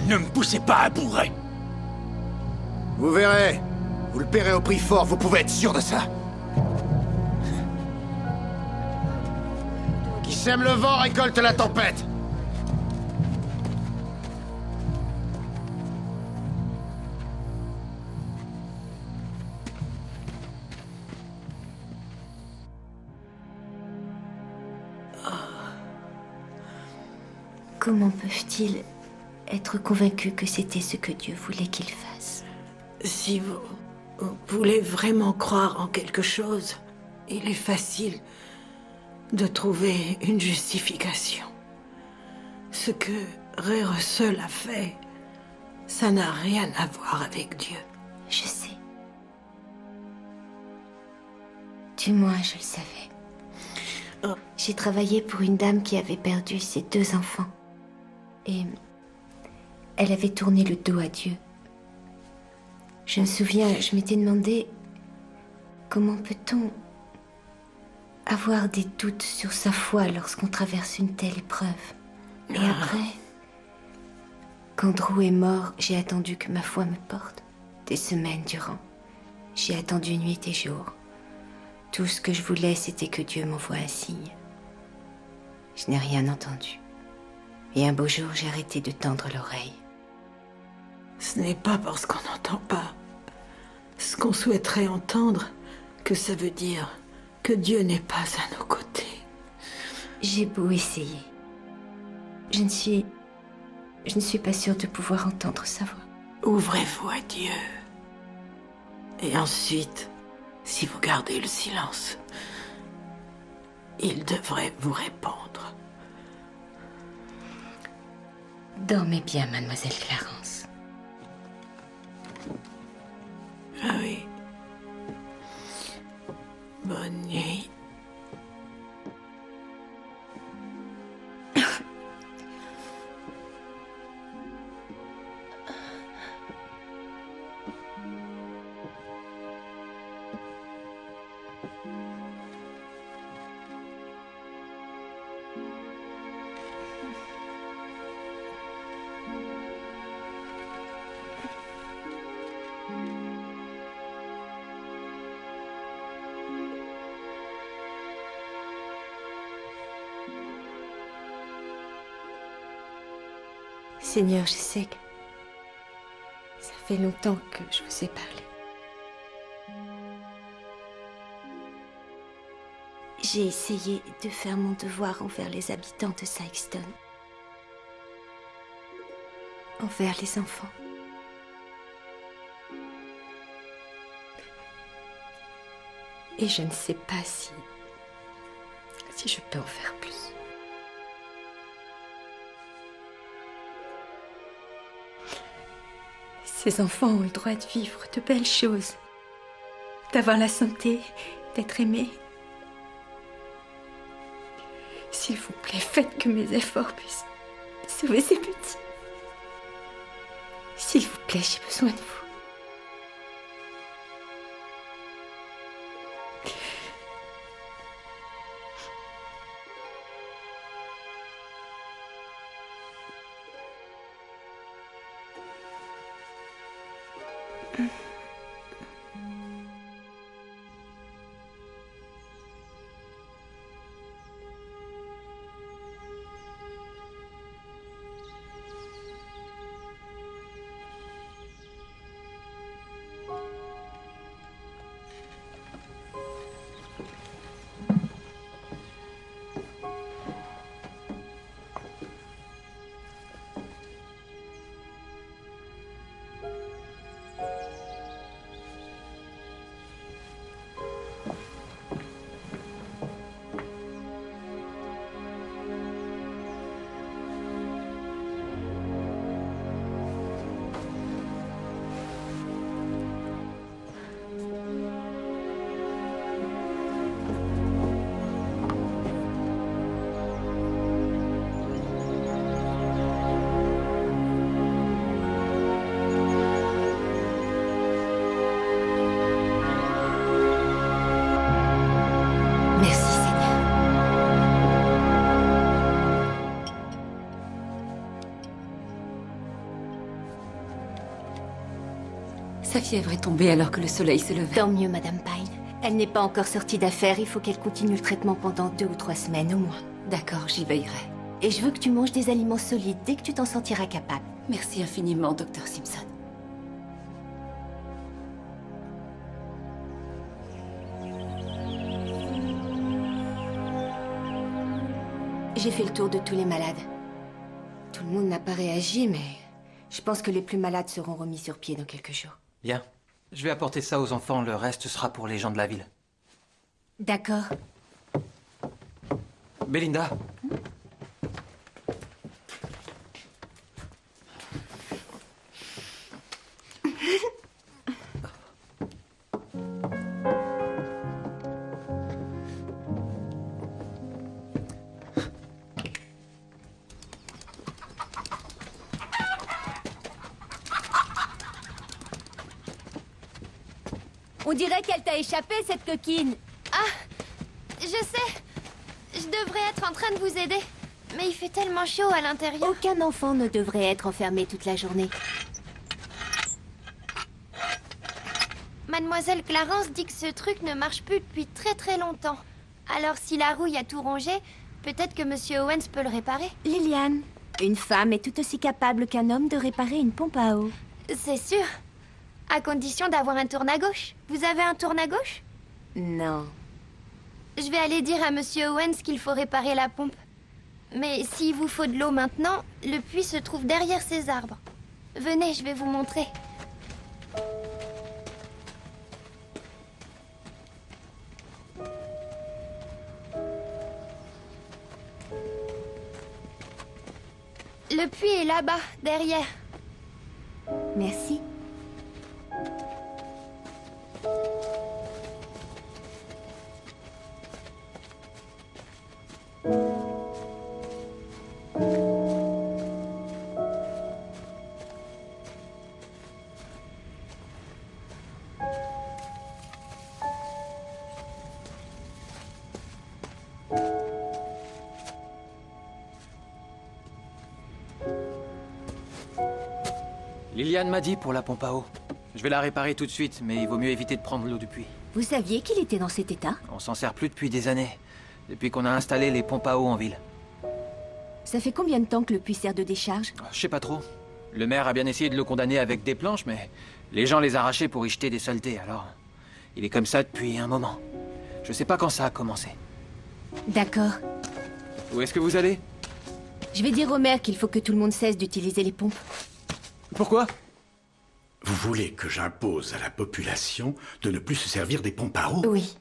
Ne me poussez pas à bourrer. Vous verrez. Vous le paierez au prix fort, vous pouvez être sûr de ça. Qui sème le vent récolte la tempête. Comment peuvent-ils être convaincus que c'était ce que Dieu voulait qu'ils fassent? Si vous voulez vraiment croire en quelque chose, il est facile de trouver une justification. Ce que Ray Russell a fait, ça n'a rien à voir avec Dieu. Je sais. Du moins, je le savais. J'ai travaillé pour une dame qui avait perdu ses 2 enfants. Et elle avait tourné le dos à Dieu. Je me souviens, je m'étais demandé comment peut-on avoir des doutes sur sa foi lorsqu'on traverse une telle épreuve. Et après, quand Drew est mort, j'ai attendu que ma foi me porte. Des semaines durant. J'ai attendu nuit et jour. Tout ce que je voulais, c'était que Dieu m'envoie un signe. Je n'ai rien entendu. Et un beau jour, j'ai arrêté de tendre l'oreille. Ce n'est pas parce qu'on n'entend pas ce qu'on souhaiterait entendre que ça veut dire que Dieu n'est pas à nos côtés. J'ai beau essayer. Je ne suis pas sûre de pouvoir entendre sa voix. Ouvrez-vous à Dieu. Et ensuite, si vous gardez le silence, il devrait vous répondre. Dormez bien, mademoiselle Clarence. Ah oui. Bonne nuit. Seigneur, je sais que ça fait longtemps que je vous ai parlé. J'ai essayé de faire mon devoir envers les habitants de Sykeston. Envers les enfants. Et je ne sais pas si je peux en faire plus. Ces enfants ont le droit de vivre de belles choses, d'avoir la santé, d'être aimés. S'il vous plaît, faites que mes efforts puissent sauver ces petits. S'il vous plaît, j'ai besoin de vous. Sa fièvre est tombée alors que le soleil se levait. Tant mieux, Madame Pine. Elle n'est pas encore sortie d'affaire. Il faut qu'elle continue le traitement pendant 2 ou 3 semaines au moins. D'accord, j'y veillerai. Et je veux que tu manges des aliments solides dès que tu t'en sentiras capable. Merci infiniment, Dr. Simpson. J'ai fait le tour de tous les malades. Tout le monde n'a pas réagi, mais je pense que les plus malades seront remis sur pied dans quelques jours. Bien. Je vais apporter ça aux enfants, le reste sera pour les gens de la ville. D'accord. Belinda. On dirait qu'elle t'a échappé, cette coquine. Ah, je sais. Je devrais être en train de vous aider. Mais il fait tellement chaud à l'intérieur. Aucun enfant ne devrait être enfermé toute la journée. Mademoiselle Clarence dit que ce truc ne marche plus depuis très très longtemps. Alors si la rouille a tout rongé, peut-être que Monsieur Owens peut le réparer. Liliane, une femme est tout aussi capable qu'un homme de réparer une pompe à eau. C'est sûr. À condition d'avoir un tourne à gauche. Vous avez un tourne à gauche? Non. Je vais aller dire à Monsieur Owens qu'il faut réparer la pompe. Mais s'il vous faut de l'eau maintenant, le puits se trouve derrière ces arbres. Venez, je vais vous montrer. Le puits est là-bas, derrière. Merci. Liliane m'a dit pour la pompe à eau. Je vais la réparer tout de suite, mais il vaut mieux éviter de prendre l'eau du puits. Vous saviez qu'il était dans cet état? On s'en sert plus depuis des années. Depuis qu'on a installé les pompes à eau en ville. Ça fait combien de temps que le puits sert de décharge? Je sais pas trop. Le maire a bien essayé de le condamner avec des planches, mais les gens les arrachaient pour y jeter des saletés, alors... Il est comme ça depuis un moment. Je sais pas quand ça a commencé. D'accord. Où est-ce que vous allez? Je vais dire au maire qu'il faut que tout le monde cesse d'utiliser les pompes. Pourquoi? Vous voulez que j'impose à la population de ne plus se servir des pompes à eau? Oui.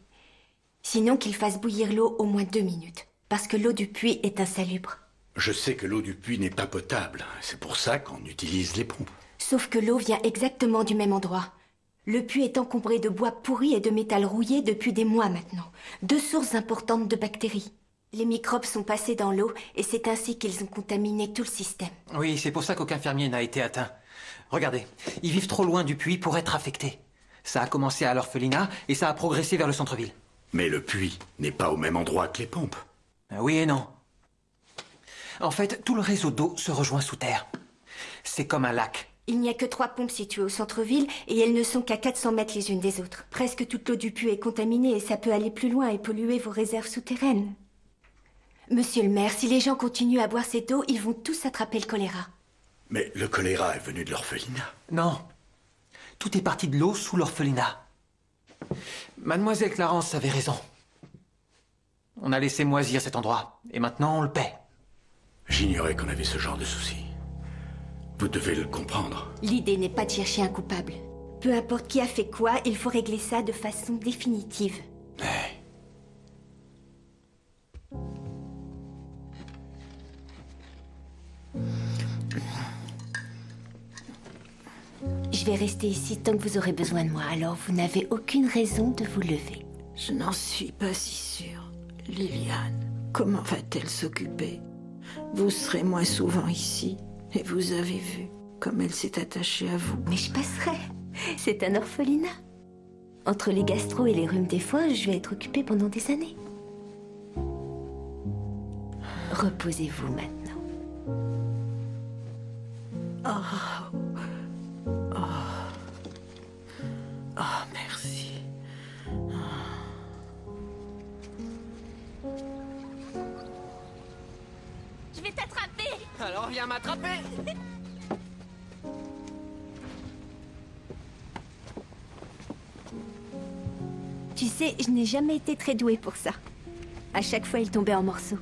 Sinon qu'il fasse bouillir l'eau au moins 2 minutes. Parce que l'eau du puits est insalubre. Je sais que l'eau du puits n'est pas potable. C'est pour ça qu'on utilise les pompes. Sauf que l'eau vient exactement du même endroit. Le puits est encombré de bois pourri et de métal rouillé depuis des mois maintenant. 2 sources importantes de bactéries. Les microbes sont passés dans l'eau et c'est ainsi qu'ils ont contaminé tout le système. Oui, c'est pour ça qu'aucun fermier n'a été atteint. Regardez, ils vivent trop loin du puits pour être affectés. Ça a commencé à l'orphelinat et ça a progressé vers le centre-ville. Mais le puits n'est pas au même endroit que les pompes. Oui et non. En fait, tout le réseau d'eau se rejoint sous terre. C'est comme un lac. Il n'y a que 3 pompes situées au centre-ville et elles ne sont qu'à 400 mètres les unes des autres. Presque toute l'eau du puits est contaminée et ça peut aller plus loin et polluer vos réserves souterraines. Monsieur le maire, si les gens continuent à boire cette eau, ils vont tous attraper le choléra. Mais le choléra est venu de l'orphelinat. Non. Tout est parti de l'eau sous l'orphelinat. Mademoiselle Clarence avait raison. On a laissé moisir cet endroit et maintenant on le paie. J'ignorais qu'on avait ce genre de soucis. Vous devez le comprendre. L'idée n'est pas de chercher un coupable. Peu importe qui a fait quoi, il faut régler ça de façon définitive. Je vais rester ici tant que vous aurez besoin de moi, alors vous n'avez aucune raison de vous lever. Je n'en suis pas si sûre. Liliane, comment va-t-elle s'occuper? Vous serez moins souvent ici, et vous avez vu comme elle s'est attachée à vous. Mais je passerai. C'est un orphelinat. Entre les gastro et les rhumes des foins, je vais être occupée pendant des années. Reposez-vous maintenant. Oh, merci. Je vais t'attraper. Alors viens m'attraper. Tu sais, je n'ai jamais été très douée pour ça. À chaque fois, il tombait en morceaux.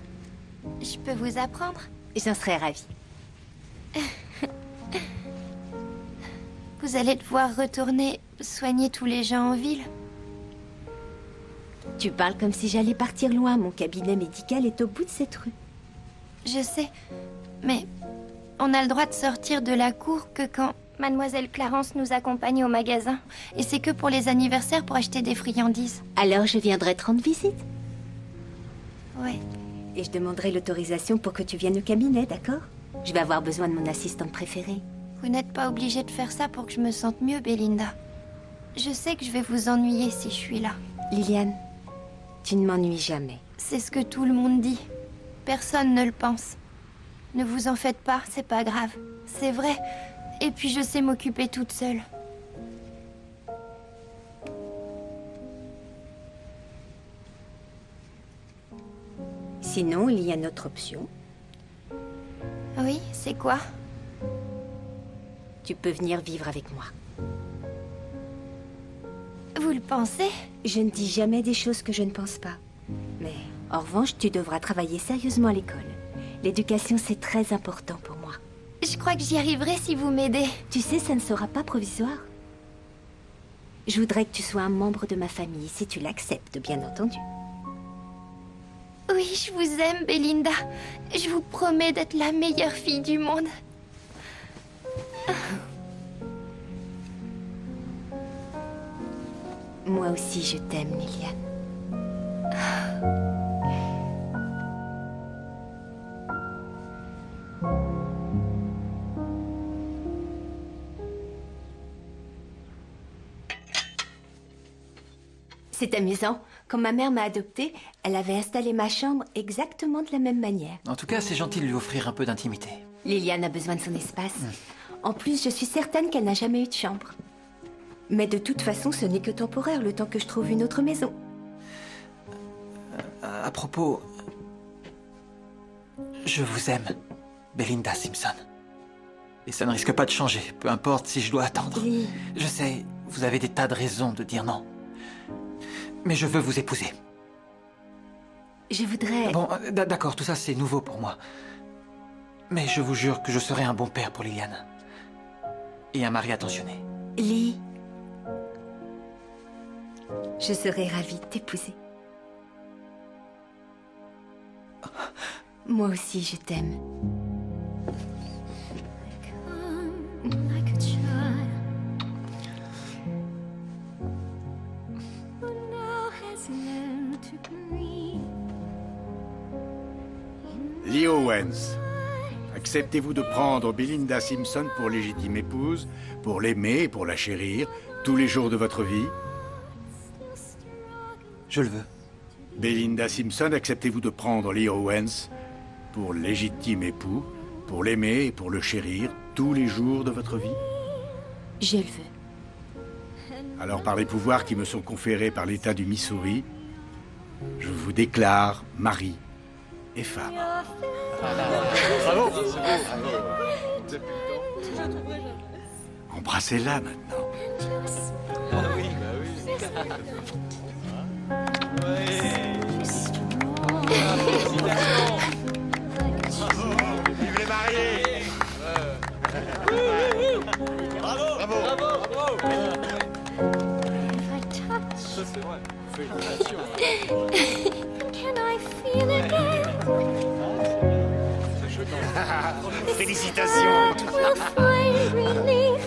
Je peux vous apprendre? J'en serais ravie. Vous allez devoir retourner soigner tous les gens en ville. Tu parles comme si j'allais partir loin. Mon cabinet médical est au bout de cette rue. Je sais, mais on a le droit de sortir de la cour que quand Mademoiselle Clarence nous accompagne au magasin. Et c'est que pour les anniversaires pour acheter des friandises. Alors je viendrai te rendre visite. Ouais. Et je demanderai l'autorisation pour que tu viennes au cabinet, d'accord? Je vais avoir besoin de mon assistante préférée. Vous n'êtes pas obligée de faire ça pour que je me sente mieux, Belinda. Je sais que je vais vous ennuyer si je suis là. Liliane, tu ne m'ennuies jamais. C'est ce que tout le monde dit. Personne ne le pense. Ne vous en faites pas, c'est pas grave. C'est vrai. Et puis je sais m'occuper toute seule. Sinon, il y a une autre option. Oui, c'est quoi? Tu peux venir vivre avec moi. Vous le pensez? Je ne dis jamais des choses que je ne pense pas. Mais, en revanche, tu devras travailler sérieusement à l'école. L'éducation, c'est très important pour moi. Je crois que j'y arriverai si vous m'aidez. Tu sais, ça ne sera pas provisoire. Je voudrais que tu sois un membre de ma famille, si tu l'acceptes, bien entendu. Oui, je vous aime, Belinda. Je vous promets d'être la meilleure fille du monde. Moi aussi, je t'aime, Liliane. C'est amusant. Quand ma mère m'a adoptée, elle avait installé ma chambre exactement de la même manière. En tout cas, c'est gentil de lui offrir un peu d'intimité. Liliane a besoin de son espace. En plus, je suis certaine qu'elle n'a jamais eu de chambre. Mais de toute façon, ce n'est que temporaire, le temps que je trouve une autre maison. À propos... Je vous aime, Belinda Simpson. Et ça ne risque pas de changer, peu importe si je dois attendre. Oui. Je sais, vous avez des tas de raisons de dire non. Mais je veux vous épouser. Je voudrais... Bon, d'accord, tout ça c'est nouveau pour moi. Mais je vous jure que je serai un bon père pour Liliane. Et un mari attentionné. Lee, je serais ravie de t'épouser. Moi aussi, je t'aime. Lee Owens, acceptez-vous de prendre Belinda Simpson pour légitime épouse, pour l'aimer et pour la chérir, tous les jours de votre vie? Je le veux. Belinda Simpson, acceptez-vous de prendre Lee Owens pour légitime époux, pour l'aimer et pour le chérir, tous les jours de votre vie? Je le veux. Alors, par les pouvoirs qui me sont conférés par l'État du Missouri, je vous déclare mari et femme. Bravo. Embrassez-la maintenant. Ah oui, bah oui. Vive les mariés. Bravo. Bravo. Ça c'est vrai. Félicitations. Can I feel again? Félicitations. This will find relief.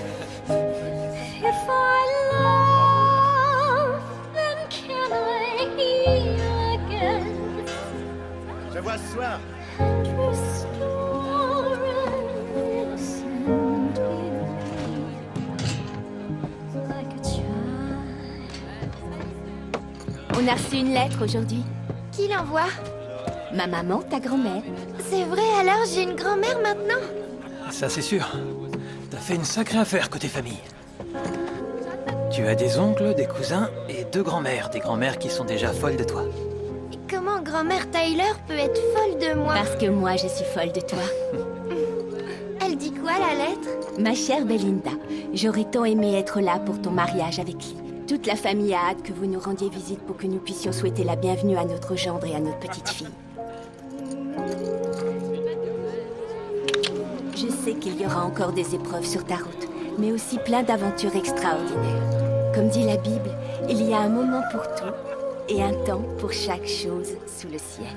If I love, then can I heal again? Je vois ce soir. And restore an innocent belief like a child. On a reçu une lettre aujourd'hui. Qui l'envoie? Ma maman, ta grand-mère. C'est vrai, alors j'ai une grand-mère maintenant? Ça c'est sûr. T'as fait une sacrée affaire côté famille. Tu as des oncles, des cousins et 2 grands-mères. Des grands-mères qui sont déjà folles de toi. Comment grand-mère Tyler peut être folle de moi? Parce que moi, je suis folle de toi. Elle dit quoi, la lettre? Ma chère Belinda, j'aurais tant aimé être là pour ton mariage avec Lee. Toute la famille a hâte que vous nous rendiez visite pour que nous puissions souhaiter la bienvenue à notre gendre et à notre petite fille. Je sais qu'il y aura encore des épreuves sur ta route, mais aussi plein d'aventures extraordinaires. Comme dit la Bible, il y a un moment pour tout et un temps pour chaque chose sous le ciel.